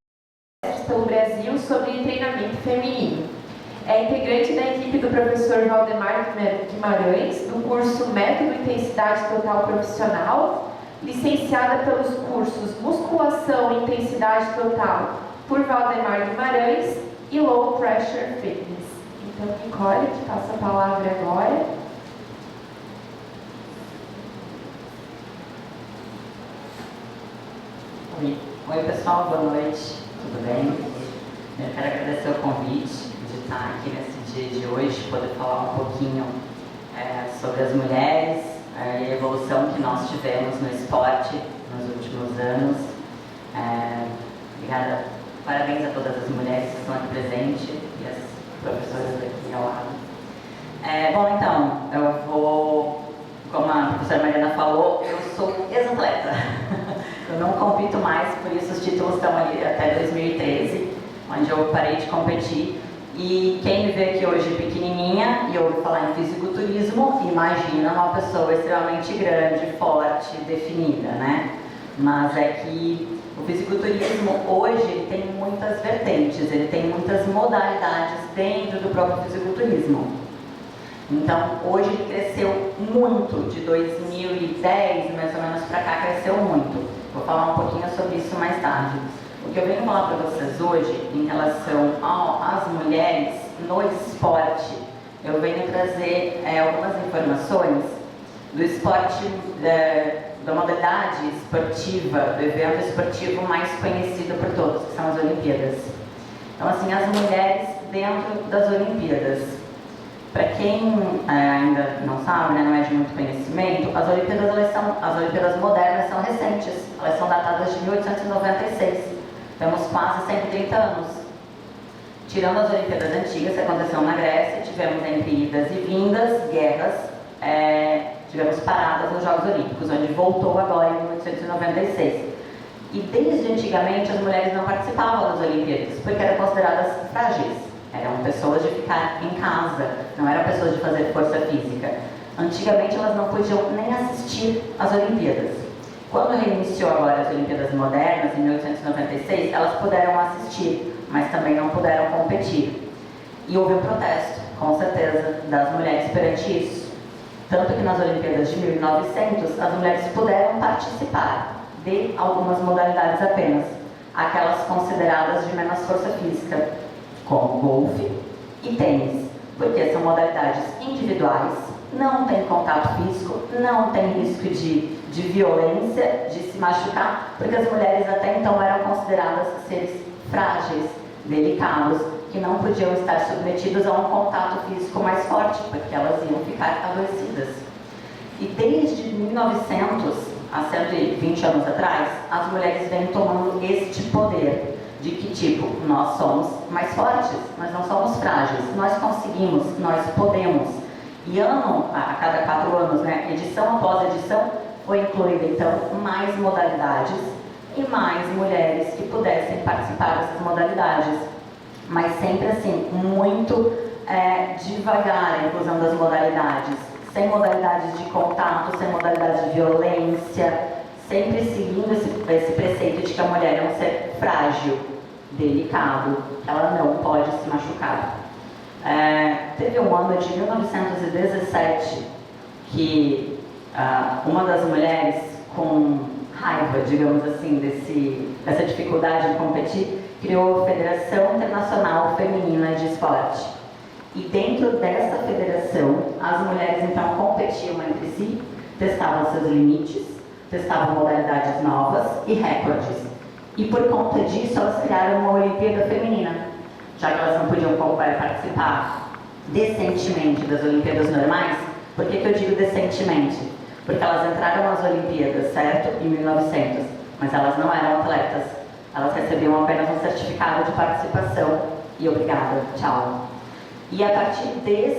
palestras pelo Brasil sobre treinamento feminino. É integrante da equipe do professor Valdemar Guimarães, do curso Método Intensidade Total Profissional, licenciada pelos cursos Musculação e Intensidade Total por Valdemar Guimarães e Low Pressure Fitness. Então, Nicole, te passo a palavra agora. Oi pessoal, boa noite, tudo bem? Eu quero agradecer o convite de estar aqui nesse dia de hoje, poder falar um pouquinho sobre as mulheres e a evolução que nós tivemos no esporte nos últimos anos. Obrigada, parabéns a todas as mulheres que estão aqui presentes e as professoras aqui ao lado. Bom, então, eu vou, como a professora Mariana falou, eu sou ex-atleta. Eu não compito mais, por isso os títulos estão ali até 2013, onde eu parei de competir. E quem me vê aqui hoje pequenininha e ouve falar em fisiculturismo, imagina uma pessoa extremamente grande, forte, definida, né? Mas é que o fisiculturismo hoje ele tem muitas vertentes, ele tem muitas modalidades dentro do próprio fisiculturismo. Então, hoje ele cresceu muito, de 2010 mais ou menos para cá cresceu muito. Vou falar um pouquinho sobre isso mais tarde. O que eu venho falar para vocês hoje, em relação às mulheres no esporte, eu venho trazer algumas informações do esporte, da modalidade esportiva, do evento esportivo mais conhecido por todos, que são as Olimpíadas. Então, assim, as mulheres dentro das Olimpíadas. Para quem ainda não sabe, né, não é de muito conhecimento, as Olimpíadas modernas são recentes, elas são datadas de 1896. Temos quase 130 anos. Tirando as Olimpíadas antigas que aconteceram na Grécia, tivemos entre idas e vindas, guerras, tivemos paradas nos Jogos Olímpicos, onde voltou agora em 1896. E desde antigamente as mulheres não participavam das Olimpíadas, porque eram consideradas frágeis. Eram pessoas de ficar em casa, não eram pessoas de fazer força física. Antigamente elas não podiam nem assistir às Olimpíadas. Quando reiniciou agora as Olimpíadas modernas, em 1896, elas puderam assistir, mas também não puderam competir. E houve um protesto, com certeza, das mulheres perante isso. Tanto que nas Olimpíadas de 1900, as mulheres puderam participar de algumas modalidades apenas, aquelas consideradas de menor força física, como golfe e tênis, porque são modalidades individuais, não tem contato físico, não tem risco de violência, de se machucar, porque as mulheres até então eram consideradas seres frágeis, delicados, que não podiam estar submetidos a um contato físico mais forte, porque elas iam ficar adoecidas. E desde 1900, há 120 anos atrás, as mulheres vêm tomando este poder. De que tipo? Nós somos mais fortes, nós não somos frágeis, nós conseguimos, nós podemos. E a cada 4 anos, né, edição após edição, foi incluída então mais modalidades e mais mulheres que pudessem participar dessas modalidades. Mas sempre assim, muito devagar a inclusão das modalidades, sem modalidades de contato, sem modalidades de violência, sempre seguindo esse preceito de que a mulher é um ser frágil, delicado, ela não pode se machucar. Teve um ano de 1917 que uma das mulheres, com raiva, digamos assim, dessa dificuldade de competir, criou a Federação Internacional Feminina de Esporte. E dentro dessa federação, as mulheres então competiam entre si, testavam seus limites, testavam modalidades novas e recordes. E por conta disso, elas criaram uma Olimpíada Feminina, já que elas não podiam participar decentemente das Olimpíadas normais. Por que eu digo decentemente? Porque elas entraram nas Olimpíadas, certo? Em 1900, mas elas não eram atletas. Elas recebiam apenas um certificado de participação e obrigada, tchau. E a partir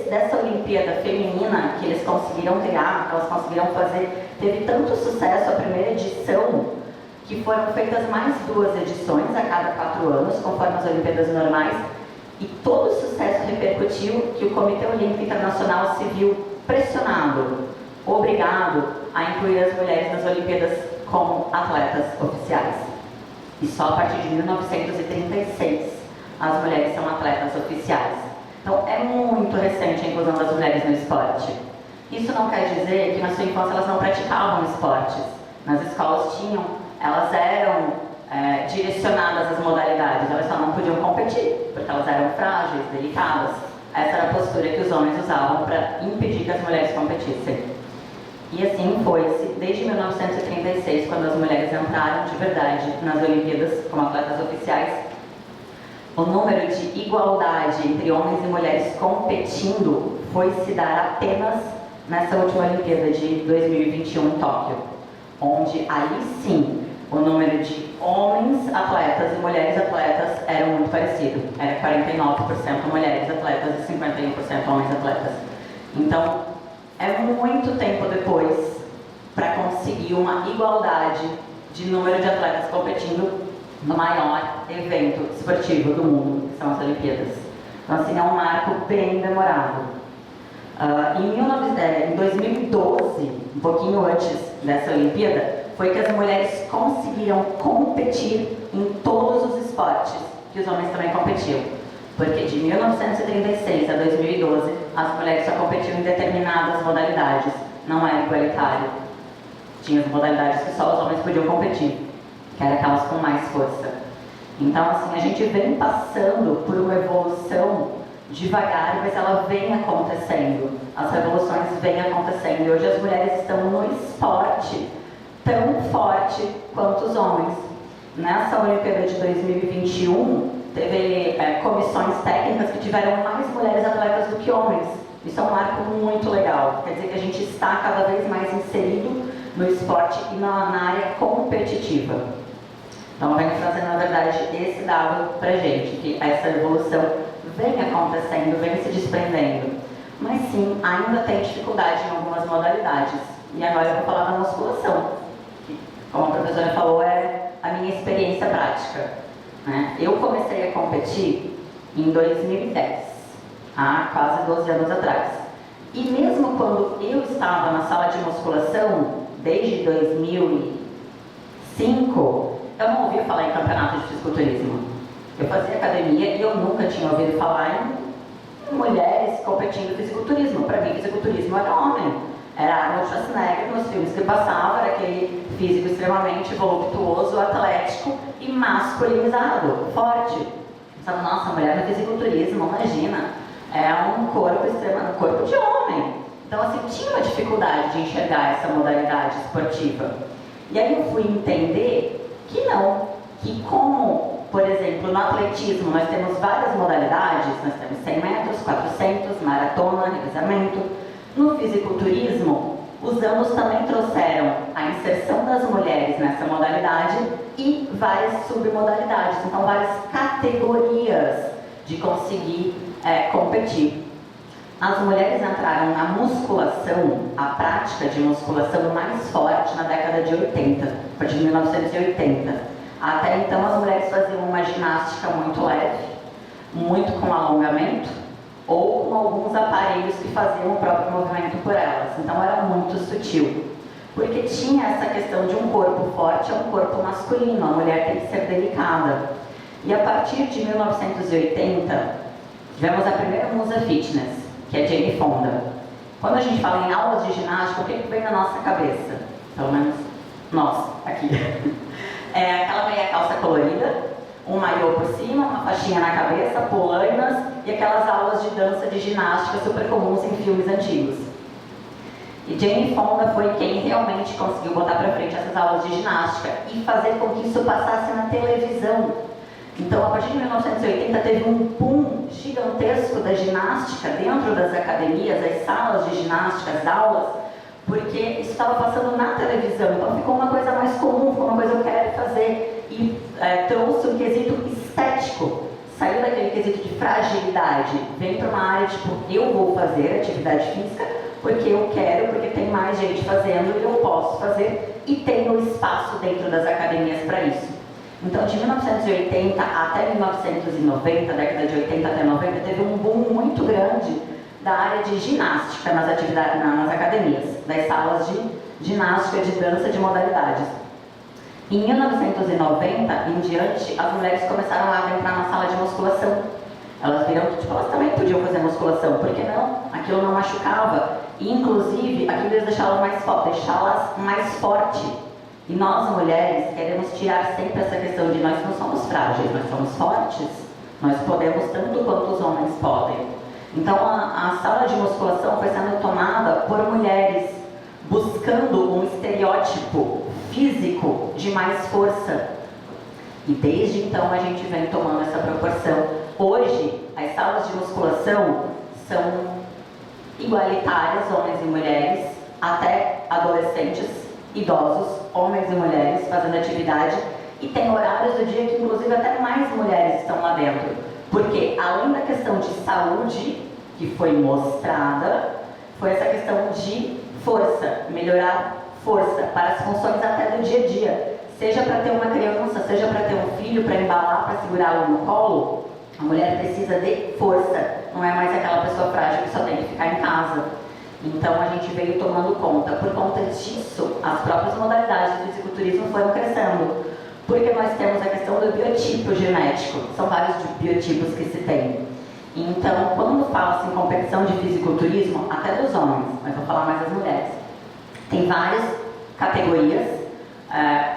dessa Olimpíada Feminina que eles conseguiram criar, elas conseguiram fazer, teve tanto sucesso a primeira edição, que foram feitas mais 2 edições a cada 4 anos, conforme as Olimpíadas normais, e todo o sucesso repercutiu que o Comitê Olímpico Internacional se viu pressionado, obrigado a incluir as mulheres nas Olimpíadas como atletas oficiais. E só a partir de 1936 as mulheres são atletas oficiais. Então é muito recente a inclusão das mulheres no esporte. Isso não quer dizer que na sua infância elas não praticavam esportes. Nas escolas elas eram direcionadas às modalidades, elas só não podiam competir, porque elas eram frágeis, delicadas. Essa era a postura que os homens usavam para impedir que as mulheres competissem. E assim foi-se desde 1936, quando as mulheres entraram de verdade nas Olimpíadas como atletas oficiais. O número de igualdade entre homens e mulheres competindo foi se dar apenas nessa última Olimpíada de 2021 em Tóquio, onde aí sim o número de homens atletas e mulheres atletas era muito parecido. Era 49% mulheres atletas e 51% homens atletas. Então, é muito tempo depois para conseguir uma igualdade de número de atletas competindo no maior evento esportivo do mundo, que são as Olimpíadas. Então, assim, é um marco bem demorado. Em 2012, um pouquinho antes dessa Olimpíada, foi que as mulheres conseguiram competir em todos os esportes que os homens também competiam. Porque de 1936 a 2012, as mulheres só competiam em determinadas modalidades, não era igualitário. Tinha as modalidades que só os homens podiam competir, que eram aquelas com mais força. Então, assim, a gente vem passando por uma evolução devagar, mas ela vem acontecendo. As revoluções vêm acontecendo e hoje as mulheres estão no esporte tão forte quanto os homens. Nessa Olimpíada de 2021, teve comissões técnicas que tiveram mais mulheres atletas do que homens. Isso é um marco muito legal. Quer dizer que a gente está cada vez mais inserido no esporte e na área competitiva. Então, vem trazendo, na verdade, esse dado para a gente, que essa evolução vem acontecendo, vem se desprendendo. Mas sim, ainda tem dificuldade em algumas modalidades. E agora eu vou falar da musculação, que, como a professora falou, é a minha experiência prática, né? Eu comecei a competir em 2010, há quase 12 anos atrás. E mesmo quando eu estava na sala de musculação, desde 2005, eu não ouvia falar em campeonato de fisiculturismo. Eu fazia academia e eu nunca tinha ouvido falar em mulheres competindo em fisiculturismo. Para mim, fisiculturismo era homem. Era Arnold Schwarzenegger nos filmes que passava, era aquele físico extremamente voluptuoso, atlético e masculinizado, forte. Pensava, nossa, mulher no fisiculturismo, imagina, é um corpo extremamente, um corpo de homem. Então, assim, tinha uma dificuldade de enxergar essa modalidade esportiva. E aí eu fui entender que não, que como, por exemplo, no atletismo nós temos várias modalidades, nós temos 100 metros, 400, maratona, revezamento. No fisiculturismo, os anos também trouxeram a inserção das mulheres nessa modalidade e várias submodalidades, então várias categorias de conseguir competir. as mulheres entraram na musculação, a prática de musculação mais forte na década de 80, a partir de 1980. Até então as mulheres faziam uma ginástica muito leve, muito com alongamento, ou com alguns aparelhos que faziam o próprio movimento por elas. Então era muito sutil, porque tinha essa questão de um corpo forte é um corpo masculino, a mulher tem que ser delicada. E a partir de 1980, tivemos a primeira musa fitness, que é Jane Fonda. Quando a gente fala em aulas de ginástica, o que vem na nossa cabeça? Pelo menos nós, aqui. É aquela meia calça colorida, um maiô por cima, uma faixinha na cabeça, polainas e aquelas aulas de dança de ginástica super comuns em filmes antigos. E Jane Fonda foi quem realmente conseguiu botar para frente essas aulas de ginástica e fazer com que isso passasse na televisão. Então, a partir de 1980, teve um boom gigantesco da ginástica dentro das academias, as salas de ginástica, as aulas, porque isso estava passando na televisão. Então, ficou uma coisa mais comum, ficou uma coisa que eu quero fazer. E trouxe um quesito estético. Saiu daquele quesito de fragilidade, vem para uma área tipo, eu vou fazer atividade física porque eu quero, porque tem mais gente fazendo e eu posso fazer e tenho espaço dentro das academias para isso. Então, de 1980 até 1990, década de 80 até 90, teve um boom muito grande da área de ginástica nas atividades, nas academias, das salas de ginástica, de dança, de modalidades. Em 1990 em diante, as mulheres começaram a entrar na sala de musculação. Elas viram que elas também podiam fazer musculação, por que não? Aquilo não machucava. E, inclusive, aquilo ia deixá-las mais fortes. E nós, mulheres, queremos tirar sempre essa questão de nós não somos frágeis, nós somos fortes. Nós podemos tanto quanto os homens podem. Então, a sala de musculação foi sendo tomada por mulheres buscando um estereótipo físico de mais força. E desde então a gente vem tomando essa proporção. Hoje, as salas de musculação são igualitárias, homens e mulheres, até adolescentes, idosos, homens e mulheres fazendo atividade. E tem horários do dia que inclusive até mais mulheres estão lá dentro. Porque além da questão de saúde, que foi mostrada, foi essa questão de força, melhorar força para as funções até do dia a dia. Seja para ter uma criança, seja para ter um filho, para embalar, para segurá-lo no colo, a mulher precisa de força. Não é mais aquela pessoa frágil que só tem que ficar em casa. Então a gente veio tomando conta. Por conta disso, as próprias modalidades do fisiculturismo foram crescendo. Porque nós temos a questão do biotipo genético. São vários biotipos que se tem. Então, quando fala-se em competição de fisiculturismo, até dos homens, mas vou falar mais das mulheres, tem várias categorias,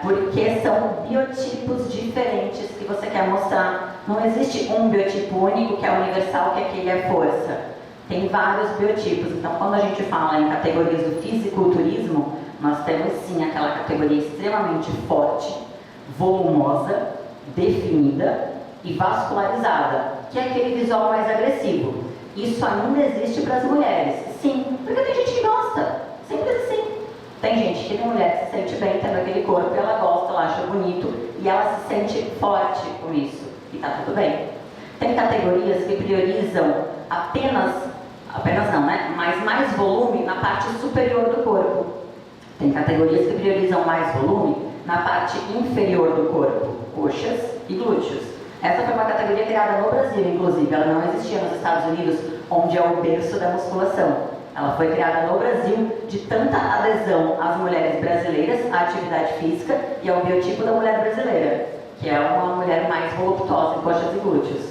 porque são biotipos diferentes que você quer mostrar. Não existe um biotipo único que é universal, que aquele é força. Tem vários biotipos. Então, quando a gente fala em categorias do fisiculturismo, nós temos sim aquela categoria extremamente forte, volumosa, definida e vascularizada, que é aquele visual mais agressivo. Isso ainda existe para as mulheres. Sim, porque tem gente que gosta. Simples assim. Tem gente que tem mulher que se sente bem tendo aquele corpo, ela gosta, ela acha bonito e ela se sente forte com isso. E tá tudo bem. Tem categorias que priorizam apenas não, né? Mas mais volume na parte superior do corpo. Tem categorias que priorizam mais volume na parte inferior do corpo, coxas e glúteos. Essa foi uma categoria criada no Brasil, inclusive. Ela não existia nos Estados Unidos, onde é o berço da musculação. Ela foi criada no Brasil de tanta adesão às mulheres brasileiras, à atividade física e ao biotipo da mulher brasileira, que é uma mulher mais voluptuosa em coxas e glúteos.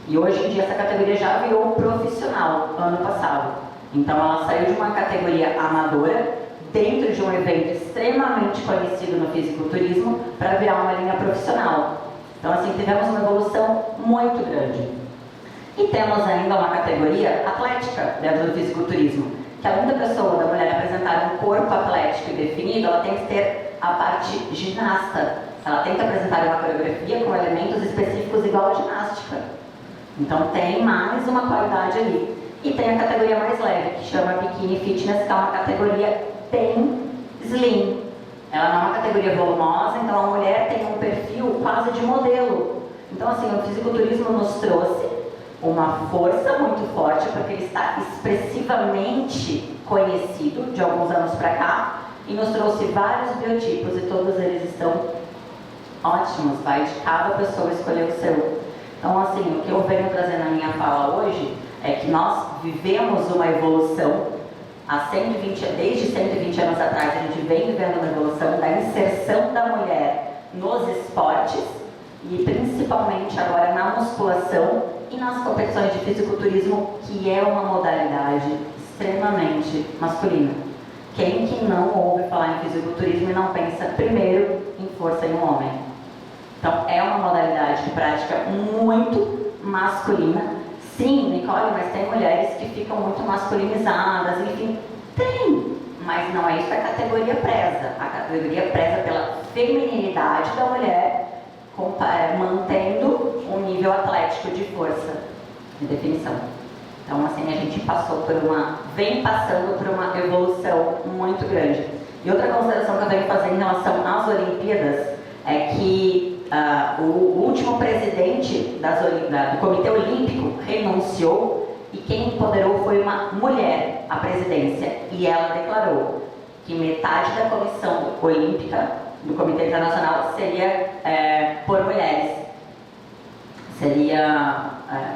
E hoje em dia essa categoria já virou profissional, ano passado. Então ela saiu de uma categoria amadora, dentro de um evento extremamente conhecido no fisiculturismo, para virar uma linha profissional. Então assim, tivemos uma evolução muito grande. E temos ainda uma categoria atlética dentro do fisiculturismo, que além da pessoa, da mulher apresentar um corpo atlético e definido, ela tem que ter a parte ginasta. Ela tem que apresentar uma coreografia com elementos específicos igual à ginástica. Então tem mais uma qualidade ali. E tem a categoria mais leve, que chama Bikini Fitness, que é uma categoria bem slim. Ela não é uma categoria volumosa, então a mulher tem um perfil quase de modelo. Então assim, o fisiculturismo nos trouxe uma força muito forte, porque ele está expressivamente conhecido de alguns anos para cá, e nos trouxe vários biotipos, e todos eles estão ótimos, vai de cada pessoa escolher o seu. Então, assim, o que eu venho trazer na minha fala hoje é que nós vivemos uma evolução desde 120 anos atrás. A gente vem vivendo uma evolução da inserção da mulher nos esportes e principalmente agora na musculação e nas competições de fisiculturismo, que é uma modalidade extremamente masculina. Quem que não ouve falar em fisiculturismo e não pensa primeiro em força em um homem? Então, é uma modalidade de prática muito masculina. Sim, Nicole, mas tem mulheres que ficam muito masculinizadas, enfim, tem, mas não é isso que a categoria preza. A categoria preza pela feminilidade da mulher, mantendo um nível atlético de força e definição. Então, assim, a gente vem passando por uma evolução muito grande. E outra consideração que eu venho fazer em relação às Olimpíadas é que o último presidente do Comitê Olímpico renunciou e quem empoderou foi uma mulher à presidência. E ela declarou que metade da comissão olímpica do Comitê Internacional seria por mulheres.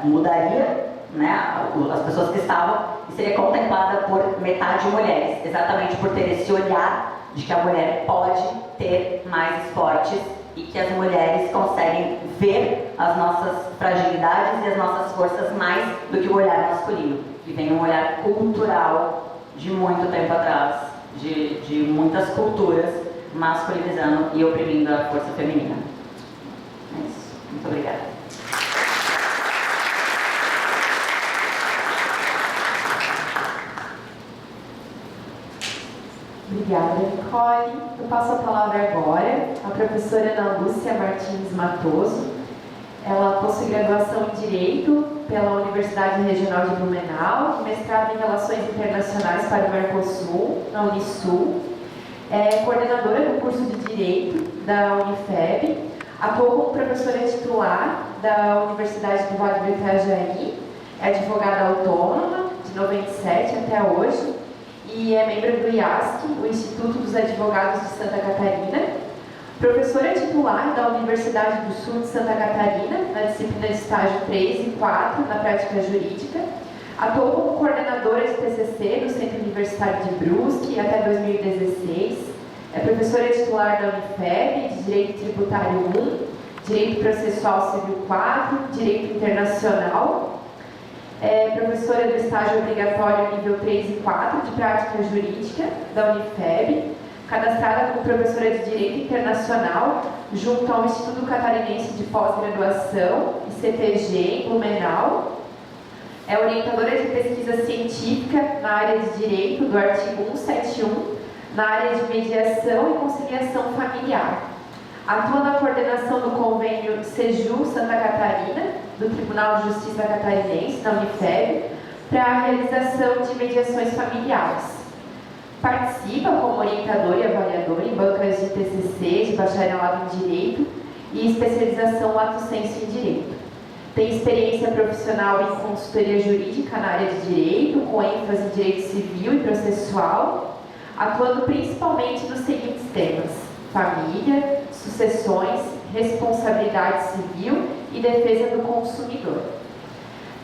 Mudaria, né, as pessoas que estavam, e seria contemplada por metade mulheres, exatamente por ter esse olhar de que a mulher pode ter mais esportes e que as mulheres conseguem ver as nossas fragilidades e as nossas forças mais do que o olhar masculino, que vem um olhar cultural de muito tempo atrás, de muitas culturas masculinizando e oprimindo a força feminina. É isso. Muito obrigada. Obrigada, Nicole. Eu passo a palavra agora à professora Ana Lúcia Martins Matoso. Ela possui graduação em Direito pela Universidade Regional de Blumenau, mestrado em Relações Internacionais para o Mercosul, na Unisul. É coordenadora do curso de Direito da Unifeb. Atuou como professora titular da Universidade do Vale do Itajaí. É advogada autônoma, de 97 até hoje. E é membro do IASC, o Instituto dos Advogados de Santa Catarina, professora titular da Universidade do Sul de Santa Catarina, na disciplina de estágio 3 e 4, na prática jurídica, atuou como coordenadora de TCC do Centro Universitário de Brusque até 2016, é professora titular da Unifeb, de Direito Tributário 1, Direito Processual Civil 4, Direito Internacional, é professora do estágio obrigatório nível 3 e 4 de prática jurídica da Unifeb, cadastrada como professora de Direito Internacional junto ao Instituto Catarinense de Pós-Graduação, ICPG, em Blumenau. É orientadora de pesquisa científica na área de Direito do artigo 171, na área de Mediação e Conciliação Familiar. Atua na coordenação do convênio SEJU Santa Catarina, do Tribunal de Justiça Catarinense, da Unifeb, para a realização de mediações familiares. Participa como orientador e avaliador em bancas de TCC, de bacharelado em Direito e especialização lato sensu em Direito. Tem experiência profissional em consultoria jurídica na área de Direito, com ênfase em Direito Civil e Processual, atuando principalmente nos seguintes temas: família, sucessões, responsabilidade civil e defesa do consumidor.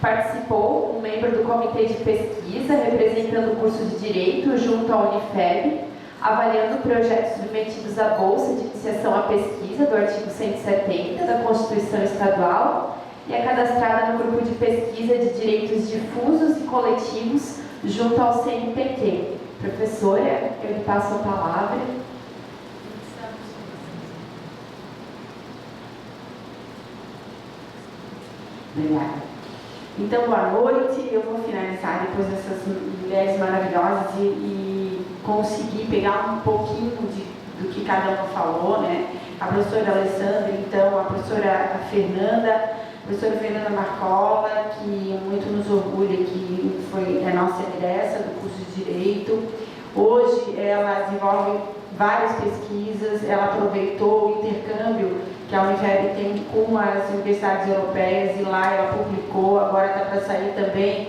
Participou como membro do comitê de pesquisa, representando o curso de Direito junto à Unifeb, avaliando projetos submetidos à Bolsa de Iniciação à Pesquisa do artigo 170 da Constituição Estadual e é cadastrada no grupo de pesquisa de Direitos Difusos e Coletivos junto ao CNPq. Professora, eu lhe passo a palavra. Obrigada. Então, boa noite. Eu vou finalizar depois dessas mulheres maravilhosas e conseguir pegar um pouquinho do que cada uma falou, né? A professora Alessandra, então, a professora Fernanda Marcola, que muito nos orgulha, que foi a nossa egressa do curso de Direito. Hoje, ela desenvolve várias pesquisas, ela aproveitou o intercâmbio que que a Unifeb tem com as universidades europeias, e lá ela publicou, agora está para sair também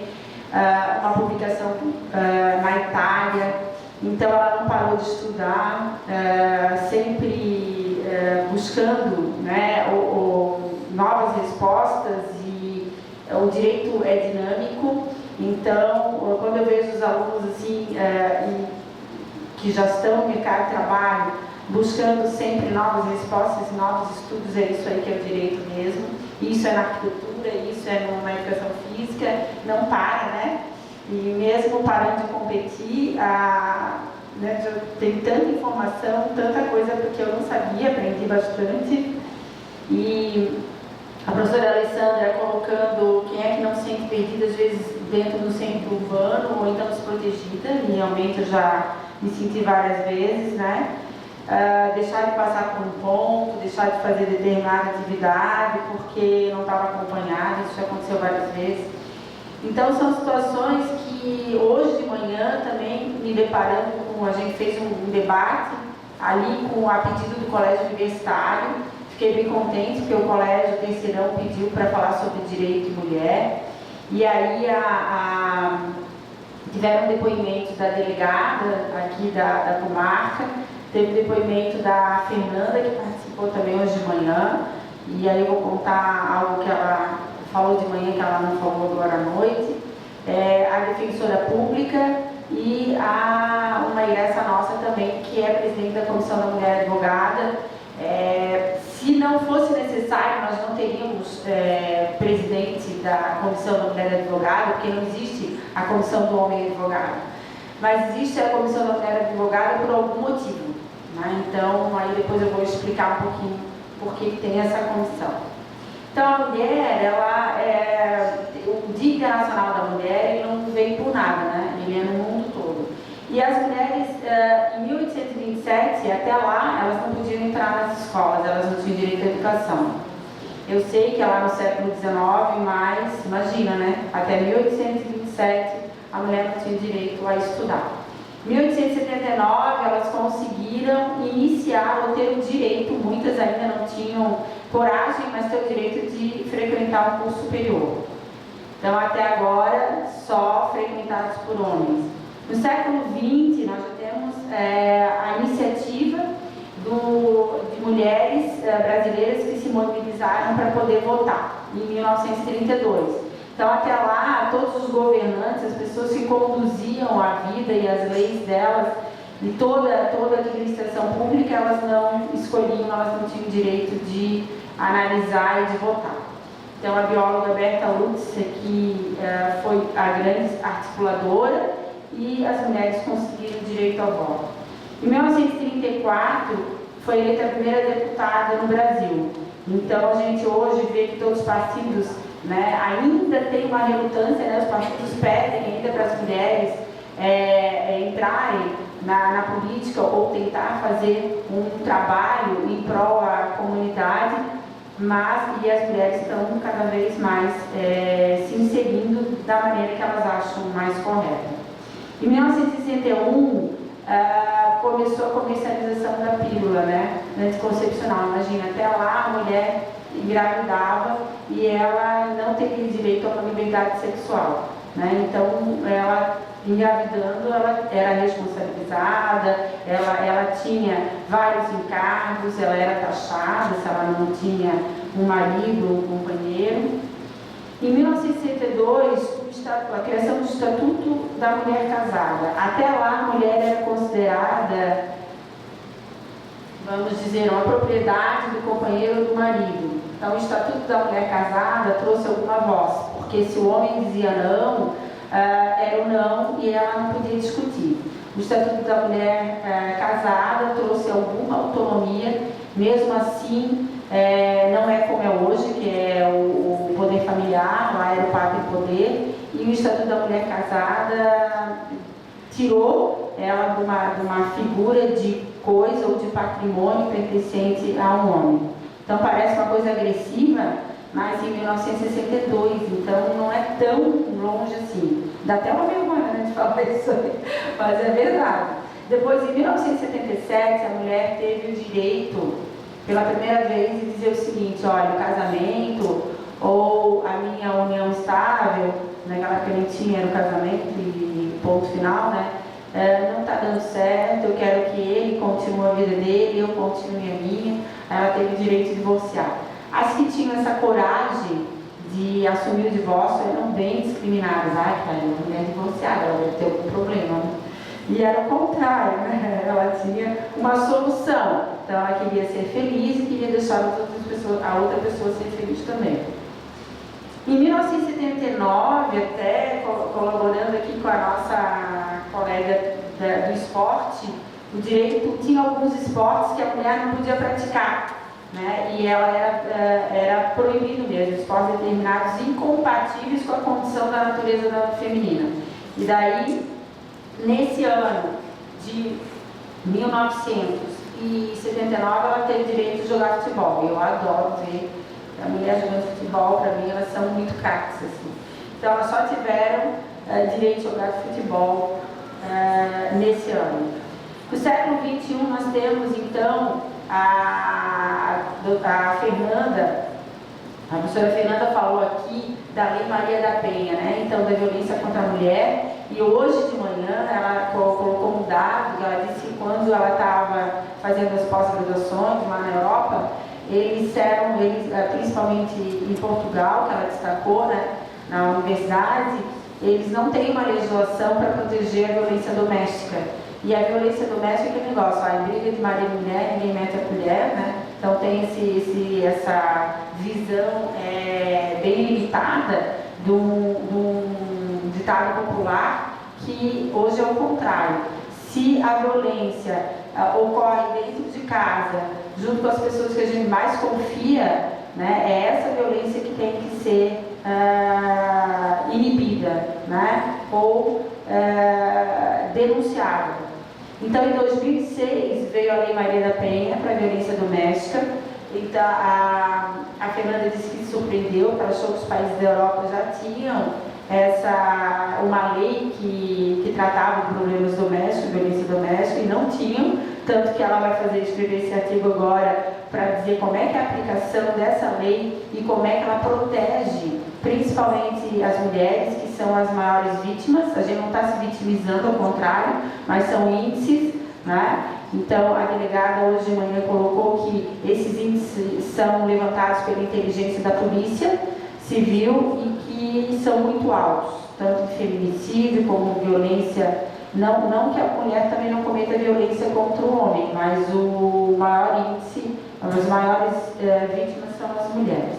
uma publicação na Itália. Então ela não parou de estudar, sempre buscando, né, novas respostas, e o direito é dinâmico. Então, quando eu vejo os alunos assim, que já estão no mercado de trabalho, buscando sempre novas respostas, novos estudos, é isso aí que é o direito mesmo. Isso é na arquitetura, isso é na educação física, não para, né? E mesmo parando de competir, né, tem tanta informação, tanta coisa porque eu não sabia, aprendi bastante. E a professora Alessandra colocando quem é que não se sente perdida, às vezes dentro do centro urbano ou então desprotegida, e realmente eu já me senti várias vezes, né? Deixar de passar por um ponto, deixar de fazer determinada atividade porque não estava acompanhada, isso já aconteceu várias vezes. Então são situações que hoje de manhã também me deparando com, a gente fez um debate ali a pedido do colégio universitário, fiquei bem contente porque o colégio terceirão pediu para falar sobre direito e mulher, e aí tiveram depoimentos da delegada aqui da comarca, teve depoimento da Fernanda, que participou também hoje de manhã, e aí eu vou contar algo que ela falou de manhã que ela não falou agora à noite, a defensora pública e uma egressa nossa também, que é presidente da Comissão da Mulher Advogada. Se não fosse necessário, nós não teríamos presidente da Comissão da Mulher Advogada, porque não existe a Comissão do Homem Advogado, mas existe a Comissão da Mulher Advogada por algum motivo, né? Então, aí depois eu vou explicar um pouquinho por que tem essa comissão. Então, a mulher, o Dia Internacional da Mulher, ele não vem por nada, né? Ele é no mundo todo. E as mulheres, em 1827, até lá, elas não podiam entrar nas escolas, elas não tinham direito à educação. Eu sei que é lá no século XIX, mas imagina, né? Até 1827, a mulher não tinha direito a estudar. Em 1879, elas conseguiram iniciar ou ter o direito, muitas ainda não tinham coragem, mas ter o direito de frequentar um curso superior. Então, até agora, só frequentados por homens. No século XX, nós já temos a iniciativa de mulheres brasileiras que se mobilizaram para poder votar, em 1932. Então, até lá, todos os governantes, as pessoas que conduziam a vida e as leis delas, e toda a administração pública, elas não escolhiam, elas não tinham direito de analisar e de votar. Então, a bióloga Berta Lutz, que foi a grande articuladora, e as mulheres conseguiram o direito ao voto. Em 1934, foi eleita a primeira deputada no Brasil. Então, a gente hoje vê que todos os partidos, né, ainda tem uma relutância, né, os partidos pedem ainda para as mulheres entrarem na política ou tentar fazer um trabalho em prol da comunidade, e as mulheres estão cada vez mais se inserindo da maneira que elas acham mais correta. Em 1961, começou a comercialização da pílula, né, anticoncepcional. Imagina, até lá a mulher engravidava e ela não teria direito a uma liberdade sexual, né? Então, ela engravidando, ela era responsabilizada, ela tinha vários encargos, ela era taxada se ela não tinha um marido ou um companheiro. Em 1962, a criação do Estatuto da Mulher Casada. Até lá, a mulher era considerada, vamos dizer, uma propriedade do companheiro ou do marido. Então, o Estatuto da Mulher Casada trouxe alguma voz, porque se o homem dizia não, era o não e ela não podia discutir. O Estatuto da Mulher Casada trouxe alguma autonomia, mesmo assim, não é como é hoje, que é o poder familiar, lá era o pátrio poder, e o Estatuto da Mulher Casada tirou ela de uma figura de coisa ou de patrimônio pertencente a um homem. Então parece uma coisa agressiva, mas em 1962, então não é tão longe assim. Dá até uma vergonha, né, de falar isso aí, mas é verdade. Depois, em 1977, a mulher teve o direito pela primeira vez e dizer o seguinte: olha, o casamento ou a minha união estável, naquela época nem tinha, era o casamento e ponto final, né? Não está dando certo, eu quero que ele continue a vida dele, eu continue a minha. Ela teve o direito de divorciar. As que tinham essa coragem de assumir o divórcio eram bem discriminadas. Ai, cara, uma mulher divorciada, ela deve ter algum problema, né? E era o contrário, né? Ela tinha uma solução. Então ela queria ser feliz e queria deixar a outra pessoa ser feliz também. Em 1979, até colaborando aqui com a nossa colega do esporte, o direito tinha alguns esportes que a mulher não podia praticar, né? E ela era proibido mesmo, esportes determinados incompatíveis com a condição da natureza feminina. E daí, nesse ano de 1979, ela teve direito de jogar futebol. Eu adoro ver a mulher jogando futebol, para mim elas são muito craques, assim. Então elas só tiveram direito de jogar futebol nesse ano. No século XXI nós temos então a Fernanda, a professora Fernanda falou aqui da Lei Maria da Penha, né? Então da violência contra a mulher, e hoje de manhã ela colocou um dado, que ela disse que quando ela estava fazendo as pós-graduações lá na Europa, eles principalmente em Portugal, que ela destacou, né, na universidade, eles não têm uma legislação para proteger a violência doméstica. E a violência doméstica é aquele negócio, em briga de marido e mulher, ninguém mete a colher, né? Então tem essa visão bem limitada de um ditado popular, que hoje é o contrário. Se a violência ocorre dentro de casa, junto com as pessoas que a gente mais confia, né, é essa violência que tem que ser inibida, né, ou denunciada. Então, em 2006, veio a Lei Maria da Penha para a violência doméstica. Então, a Fernanda disse que se surpreendeu, porque ela achou que os países da Europa já tinham uma lei que tratava de problemas domésticos, violência doméstica, e não tinham, tanto que ela vai escrever esse artigo agora para dizer como é que é a aplicação dessa lei e como é que ela protege, principalmente as mulheres, que são as maiores vítimas. A gente não está se vitimizando, ao contrário, mas são índices, né? Então, a delegada hoje de manhã colocou que esses índices são levantados pela inteligência da polícia civil e que são muito altos, tanto de feminicídio como violência, não que a mulher também não cometa violência contra o homem, mas o maior índice, as maiores vítimas são as mulheres.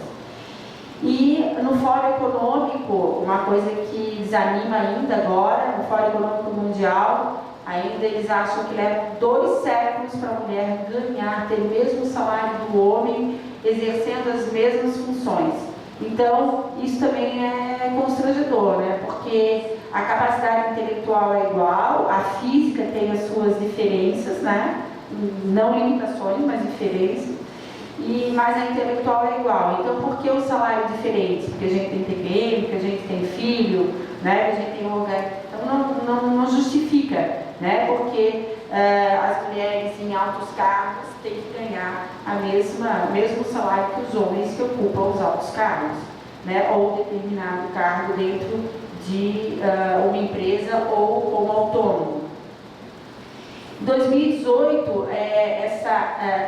E no Fórum Econômico, uma coisa que desanima ainda agora, no Fórum Econômico Mundial, ainda eles acham que leva 2 séculos para a mulher ganhar, ter o mesmo salário do homem, exercendo as mesmas funções. Então, isso também é constrangedor, né? Porque a capacidade intelectual é igual, a física tem as suas diferenças, né? Não limitações, mas diferenças, mas a intelectual é igual. Então, por que o salário é diferente? Porque a gente tem TPM, porque a gente tem filho, né? A gente tem lugar. Então, não justifica, né? Porque as mulheres em altos cargos têm que ganhar o mesmo salário que os homens que ocupam os altos cargos, né? Ou determinado cargo dentro de uma empresa ou como autônomo. Em 2018,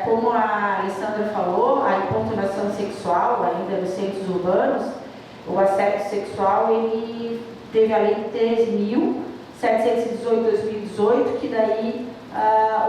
como a Alessandra falou, a importunação sexual, ainda nos centros urbanos, o assédio sexual, ele teve a lei 13.718/2018, que daí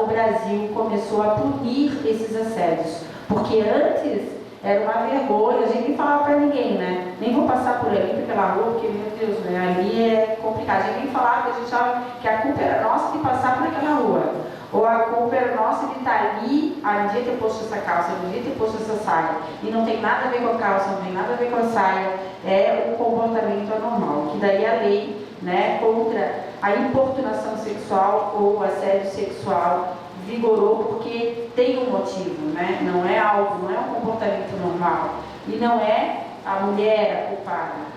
o Brasil começou a punir esses assédios. Porque antes era uma vergonha, a gente nem falava para ninguém, né? Nem vou passar por ali, pela rua, porque, meu Deus, né? Ali é complicado. A gente nem falava, a gente achava que a culpa era nossa de passar por aquela rua. Ou a culpa era nossa de estar ali, não devia ter posto essa calça, não devia ter posto essa saia. E não tem nada a ver com a calça, não tem nada a ver com a saia. É um comportamento anormal. Que daí a lei, né, contra a importunação sexual ou assédio sexual vigorou porque tem um motivo, né? Não é um comportamento normal. E não é a mulher a culpada.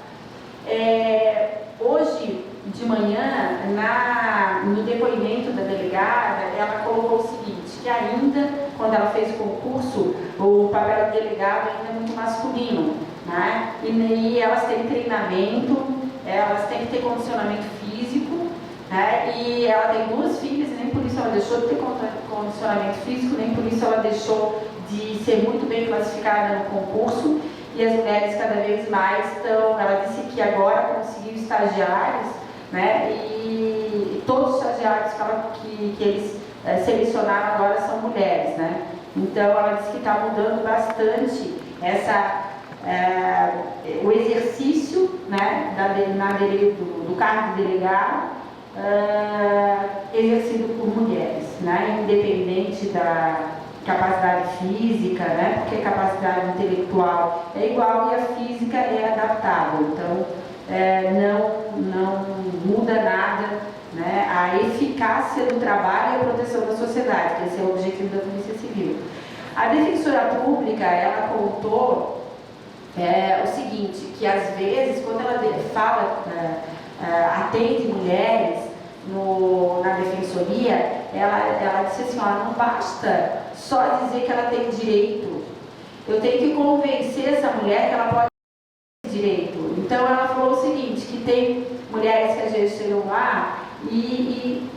Hoje de manhã, no depoimento da delegada, ela colocou o seguinte, que ainda, quando ela fez o concurso, papel do delegado ainda é muito masculino, né? E elas têm treinamento, elas têm que ter condicionamento físico, né? E ela tem 2 filhas e nem por isso ela deixou de ter condicionamento físico, nem por isso ela deixou de ser muito bem classificada no concurso. E as mulheres cada vez mais estão, ela disse que agora conseguiu estagiários, né? E todos os estagiários que eles selecionaram agora são mulheres, né? Então ela disse que está mudando bastante o exercício, né, do cargo de delegado exercido por mulheres, né? Independente da capacidade física, né? Porque a capacidade intelectual é igual e a física é adaptável. Então não muda nada, né, a eficácia do trabalho e a proteção da sociedade, que esse é o objetivo da Polícia Civil. A defensora pública, ela contou o seguinte, que às vezes, quando ela atende mulheres na defensoria, ela disse assim, não basta só dizer que ela tem direito, eu tenho que convencer essa mulher que ela pode ter direito. Então ela falou o seguinte, que tem mulheres que às vezes chegam lá e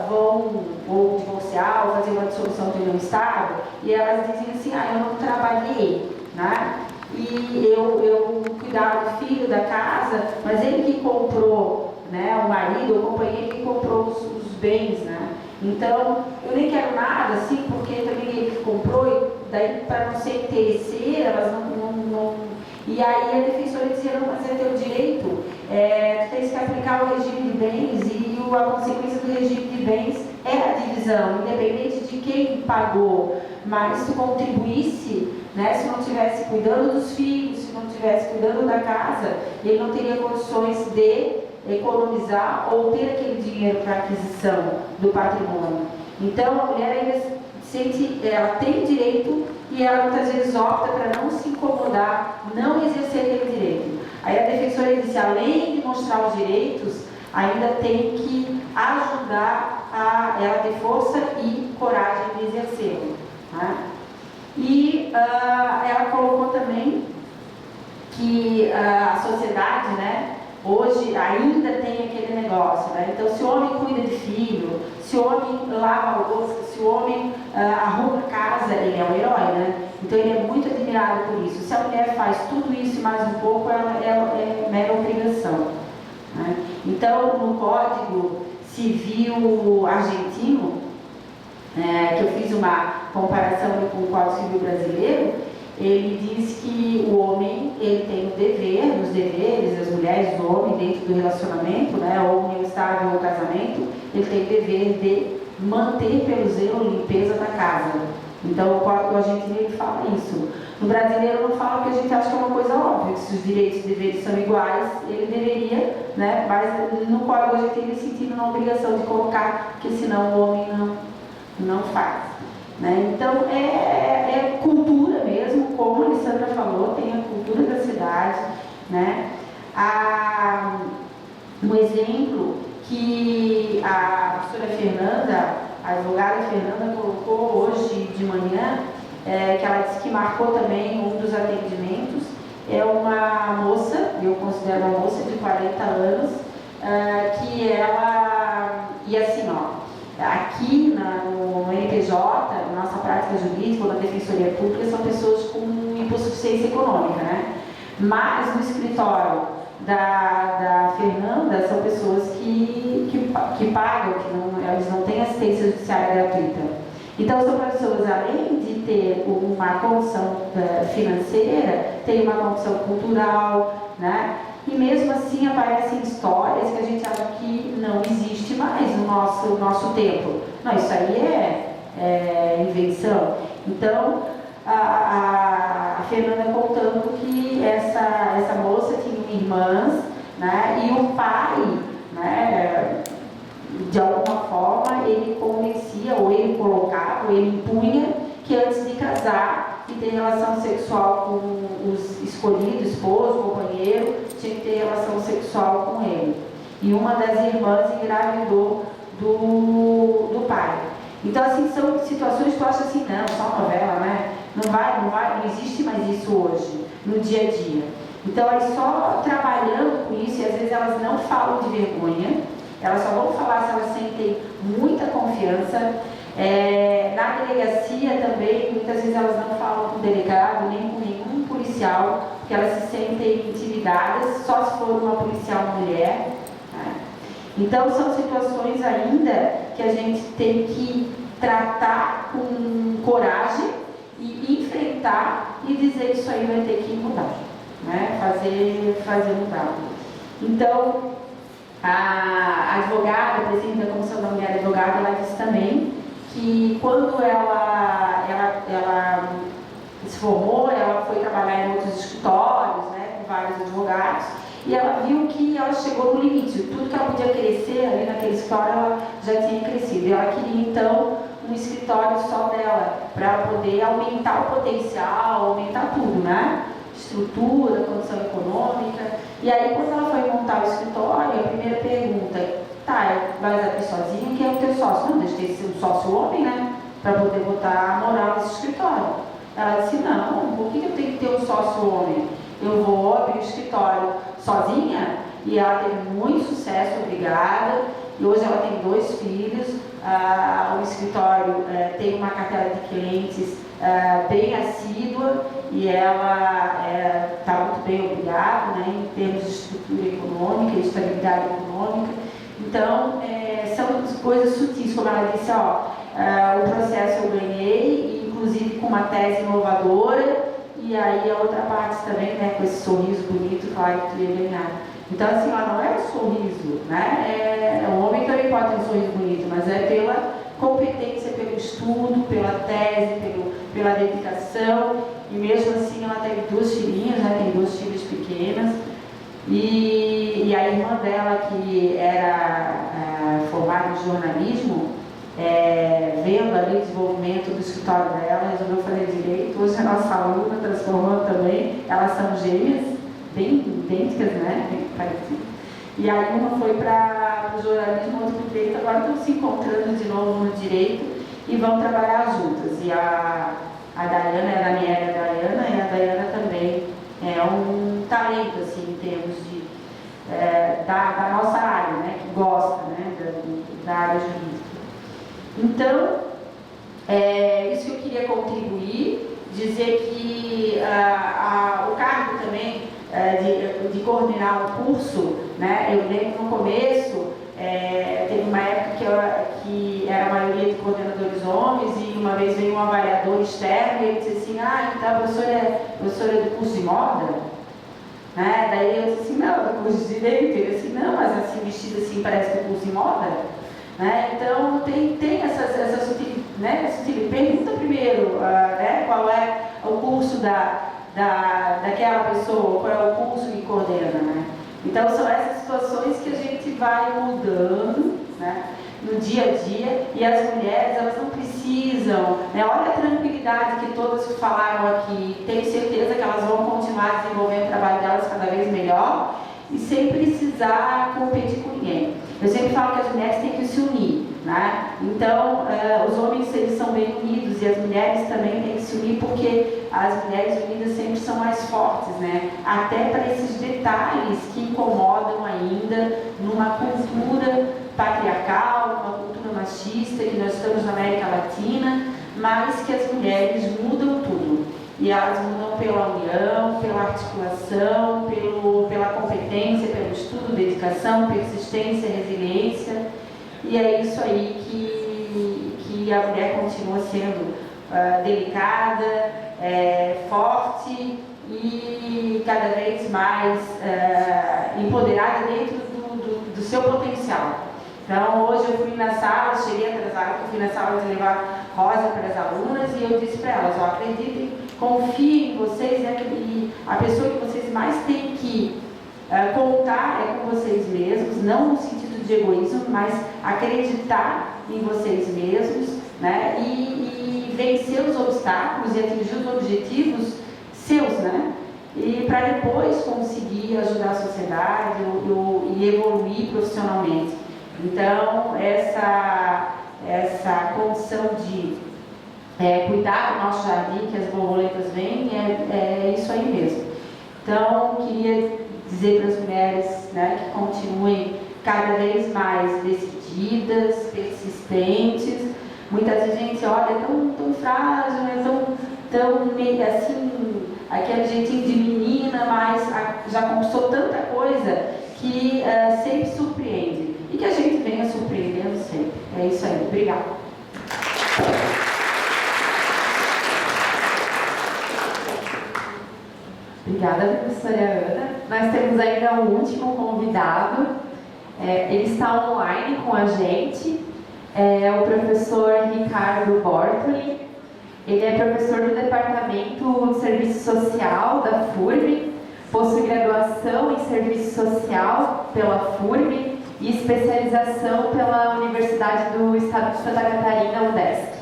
vão ou divorciar ou fazer uma dissolução de união estável e elas dizem assim, eu não trabalhei, né? E eu cuidava do filho, da casa, mas ele que comprou, né, o marido, o companheiro que comprou os bens, né? Então, eu nem quero nada, assim, porque também ele que comprou, e daí para não ser interesseira, elas não... E aí a defensora dizia, não, mas é teu direito, tu tens que aplicar o regime de bens e a consequência do regime de bens é a divisão, independente de quem pagou, mas se tu contribuísse, né, se não estivesse cuidando dos filhos, se não estivesse cuidando da casa, ele não teria condições de economizar ou ter aquele dinheiro para aquisição do patrimônio. Então a mulher ainda sente, ela tem direito e ela muitas vezes opta para não se incomodar, não exercer aquele direito. Aí a defensora disse, além de mostrar os direitos, ainda tem que ajudar ela ter força e coragem de exercê-lo, né? E ela colocou também que a sociedade, né, hoje ainda tem aquele negócio, né? Então, se o homem cuida de filho, se o homem lava a louça, se o homem arruma a casa, ele é um herói, né? Então, ele é muito admirado por isso. Se a mulher faz tudo isso e mais um pouco, ela é mera obrigação, né? Então, no Código Civil argentino, que eu fiz uma comparação com o Código Civil brasileiro, ele diz que o homem ele tem o dever, os deveres, as mulheres, o homem dentro do relacionamento, né, ou união estável ou casamento, ele tem o dever de manter pelo zelo a limpeza da casa. Então o Código argentino ele fala isso. No brasileiro não fala porque a gente acha que é uma coisa óbvia, que se os direitos e deveres são iguais, ele deveria, né, mas no Código argentino ele sentindo uma obrigação de colocar, porque senão o homem não faz, né? Então é cultura mesmo, como a Alessandra falou, tem a cultura da cidade, né? Um exemplo que a professora Fernanda, a advogada Fernanda colocou hoje de manhã, que ela disse que marcou também um dos atendimentos, é uma moça, eu considero uma moça de 40 anos, que ela, e assim, aqui no NPJ, na nossa prática jurídica ou na Defensoria Pública, são pessoas com hipossuficiência econômica, né? Mas no escritório da Fernanda, são pessoas que pagam, elas não têm assistência judiciária gratuita. Então, são pessoas, além de ter uma condição financeira, têm uma condição cultural, né? E mesmo assim aparecem histórias que a gente acha que não existe mais no nosso tempo. Não, isso aí é invenção. Então, a Fernanda contando que essa moça tinha irmãs, né, e o pai, né, de alguma forma, ele convencia, ou ele colocava, ou ele impunha que antes de casar e ter relação sexual com os escolhidos, esposo, companheiro, tinha que ter relação sexual com ele. E uma das irmãs engravidou do pai. Então, assim, são situações que tu acha assim, não, só novela, né? Não existe mais isso hoje, no dia a dia. Então, elas só trabalhando com isso, e às vezes elas não falam de vergonha, elas só vão falar se elas sentem muita confiança. Na delegacia também, muitas vezes elas não falam com o delegado, nem com nenhum policial, porque elas se sentem intimidadas, só se for uma policial mulher. Né? Então, são situações ainda que a gente tem que tratar com coragem e enfrentar e dizer que isso aí vai ter que mudar, né? Fazer mudar. Então, a advogada, a presidente da Comissão da Mulher Advogada, ela disse também que quando ela se formou, ela foi trabalhar em outros escritórios, né, com vários advogados, e ela viu que ela chegou no limite. Tudo que ela podia crescer ali naquele escritório, ela já tinha crescido. E ela queria, então, um escritório só dela, para poder aumentar o potencial, aumentar tudo, né? Estrutura, condição econômica. E aí, quando ela foi montar o escritório, a primeira pergunta, vai abrir sozinho, quem é o teu sócio? Não, deixa de ser um sócio homem, né? Para poder botar a moral nesse escritório. Ela disse, não, por que eu tenho que ter um sócio homem? Eu vou abrir o escritório sozinha? E ela teve muito sucesso, obrigada. E hoje ela tem 2 filhos. O escritório tem uma cartela de clientes bem assídua e ela está muito bem, obrigada, né, em termos de estrutura econômica e estabilidade econômica. Então, são coisas sutis, como ela disse, o processo eu ganhei, inclusive com uma tese inovadora, e aí a outra parte também, né, com esse sorriso bonito, claro que tu ia ganhar. Então, assim, ela não é um sorriso, né? O homem também pode ter um sorriso bonito, mas é pela competência, pelo estudo, pela tese, pela dedicação. E mesmo assim, ela teve 2 filhinhas, né? Tem 2 filhas pequenas. E a irmã dela, que era formada em jornalismo, vendo ali o desenvolvimento do escritório dela, resolveu fazer direito. Hoje a nossa aluna transformou também, elas são gêmeas, bem idênticas, né? Bem parecidas. E aí uma foi para o jornalismo, outra para o direito, agora estão se encontrando de novo no direito e vão trabalhar juntas. E a Daiana, a Daniela e a Daiana, e a Daiana também é um talento, assim, em termos de, da nossa área, né? Que gosta, né? Da área jurídica. Então, isso que eu queria contribuir, dizer que o cargo também de coordenar o curso, né? Eu lembro no começo, teve uma época que era a maioria de coordenadores homens e uma vez veio um avaliador externo e ele disse assim, então a professora é do curso de moda? Né? Daí eu disse assim, não, do curso de direito. Ele disse assim, não, mas assim, vestido assim parece do curso de moda? Né? Então tem essa sutilidade, né? Pergunta primeiro, né? Qual é o curso daquela pessoa, qual é o curso que coordena, né? Então são essas situações que a gente vai mudando, né, no dia a dia, e as mulheres, elas não precisam, né? Olha a tranquilidade que todas falaram aqui, tenho certeza que elas vão continuar desenvolvendo o trabalho delas cada vez melhor e sem precisar competir com ninguém. Eu sempre falo que as mulheres têm que se unir, né? Então, os homens, eles são bem unidos e as mulheres também têm que se unir, porque as mulheres unidas sempre são mais fortes, né? Até para esses detalhes que incomodam ainda numa cultura patriarcal, numa cultura machista, que nós estamos na América Latina, mas que as mulheres mudam tudo. E elas mudam pela união, pela articulação, pela competência, pelo estudo, dedicação, persistência, resiliência. E é isso aí que a mulher continua sendo delicada, forte e cada vez mais empoderada dentro do seu potencial. Então, hoje eu fui na sala, cheguei atrasada, eu fui na sala de levar rosa para as alunas e eu disse para elas, acreditem, confiem em vocês, né, e a pessoa que vocês mais têm que contar é com vocês mesmos, não no sentido de egoísmo, mas acreditar em vocês mesmos, né, e vencer os obstáculos e atingir os objetivos seus, né, e para depois conseguir ajudar a sociedade e evoluir profissionalmente. Então, essa condição de cuidar do nosso jardim, que as borboletas vêm, é isso aí mesmo. Então, queria dizer para as mulheres, né, que continuem cada vez mais decididas, persistentes. Muitas vezes a gente olha, é tão frágil, tão meio assim, aquele jeitinho de menina, mas já conquistou tanta coisa que sempre surpreende. E que a gente venha surpreendendo sempre. É isso aí. Obrigada. Obrigada, professora Ana. Nós temos ainda um último convidado. Ele está online com a gente. É o professor Ricardo Bortoli. Ele é professor do Departamento de Serviço Social da FURB, possui graduação em Serviço Social pela FURB e especialização pela Universidade do Estado de Santa Catarina, UDESC.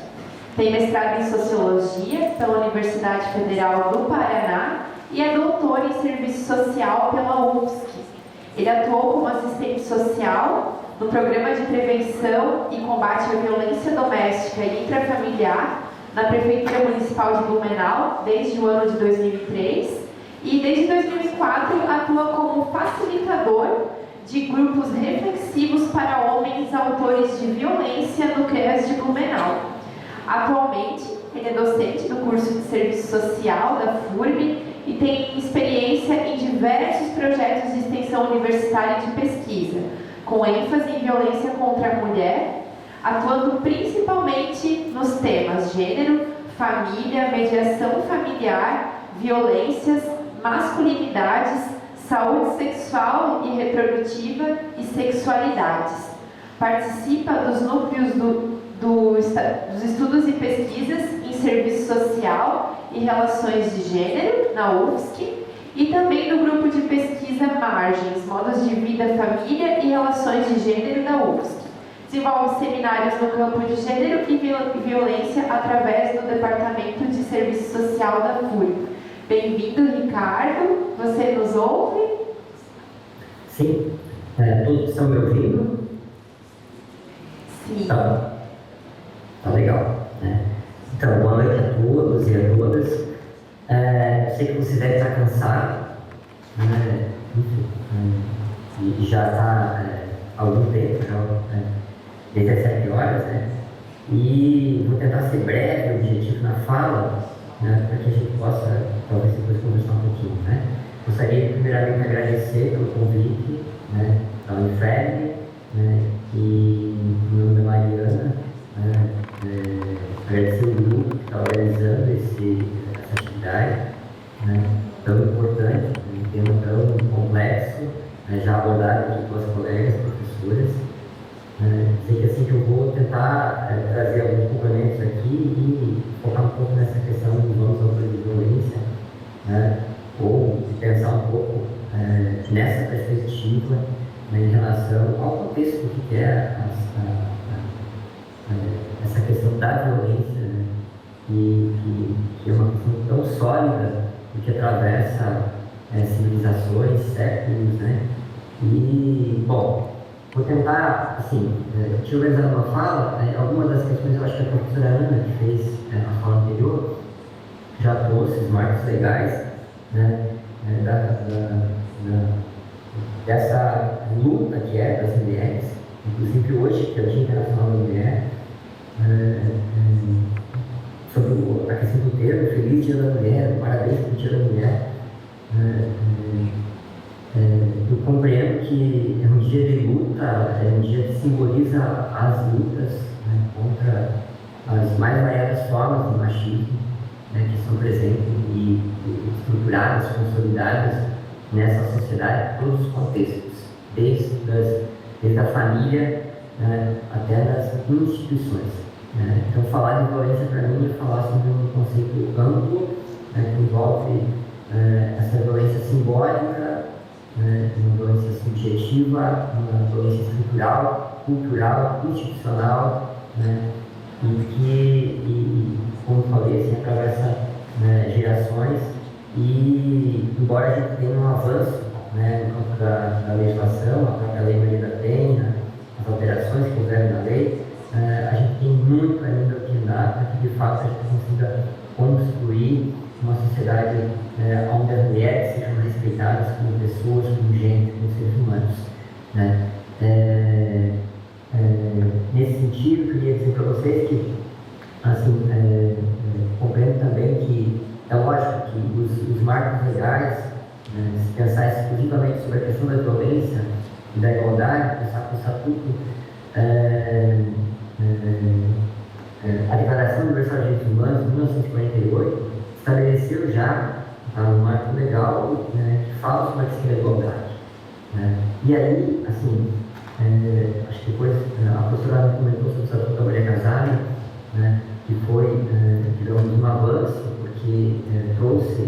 Tem mestrado em Sociologia pela Universidade Federal do Paraná e é doutor em Serviço Social pela UFSC. Ele atuou como assistente social no Programa de Prevenção e Combate à Violência Doméstica e Intrafamiliar na Prefeitura Municipal de Blumenau desde o ano de 2003 e desde 2004 atua como facilitador de grupos reflexivos para homens autores de violência no CREAS de Blumenau. Atualmente, ele é docente do curso de Serviço Social da FURB e tem experiência em diversos projetos de extensão universitária de pesquisa, com ênfase em violência contra a mulher, atuando principalmente nos temas gênero, família, mediação familiar, violências, masculinidades, saúde sexual e reprodutiva e sexualidades. Participa dos núcleos dos estudos e pesquisas em serviço social e relações de gênero, na UFSC, e também do grupo de pesquisa Margens, Modos de Vida, Família e Relações de Gênero da UFSC. Desenvolve seminários no campo de gênero e violência através do Departamento de Serviço Social da FURB. Bem-vindo, Ricardo. Você nos ouve? Sim. Todos estão me ouvindo? Sim. Tá legal. Né? Então, boa noite a todos e a todas. Sei que você deve estar cansado, né? E já está há algum tempo, já, 17 horas, né? E vou tentar ser breve, objetivo na fala, né? Para que a gente possa, talvez, depois conversar um pouquinho, né? Gostaria, primeiramente, de agradecer pelo convite, né, da Unifeb, né? E meu nome é Mariana, né? Agradecer o grupo que está organizando essa atividade, né, tão importante, um tema tão complexo, né, já abordado aqui pelas colegas professoras. Sei que assim que eu vou tentar trazer alguns complementos aqui e focar um pouco nessa questão dos homens autores de violência, né, ou pensar um pouco nessa perspectiva, né, em relação ao contexto do que é essa questão da violência, né, que é uma questão tão sólida e que atravessa civilizações, séculos, né? E, bom, vou tentar, assim, deixa eu organizar uma fala. Algumas das questões eu acho que a professora Ana, que fez a fala anterior, já trouxe os marcos legais, né, dessa luta que é das mulheres, inclusive hoje, que é o Dia Internacional da Mulher, sobre a questão do termo Feliz Dia da Mulher, parabéns pelo Dia da Mulher. Eu compreendo que é um dia de luta, é um dia que simboliza as lutas, né, contra as mais variadas formas de machismo, né, que são presentes e estruturadas, consolidadas nessa sociedade, em todos os contextos, desde a família, né, até nas instituições. Então, falar de violência para mim é falar sobre um conceito amplo, né, que envolve essa violência simbólica, uma violência subjetiva, uma violência estrutural, cultural, institucional, né, e como falei, assim, atravessa gerações. E, embora a gente tenha um avanço, né, no campo da legislação, a própria Lei Maria da Penha, as alterações que houveram na lei, a gente tem muito ainda o que andar para que que de fato a gente consiga construir uma sociedade onde as mulheres sejam respeitadas como pessoas, como gente, como seres humanos, né? Nesse sentido, queria dizer para vocês que, assim, compreendo também que é lógico que os marcos legais, se pensar exclusivamente sobre a questão da violência e da igualdade, pensar com o Estatuto, a Declaração Universal de Direitos Humanos, de 1948, estabeleceu já um marco legal que fala sobre a questão da igualdade. E aí, assim, acho que depois a professora comentou sobre o Estatuto da Mulher Casada, que foi, digamos, um avanço, porque trouxe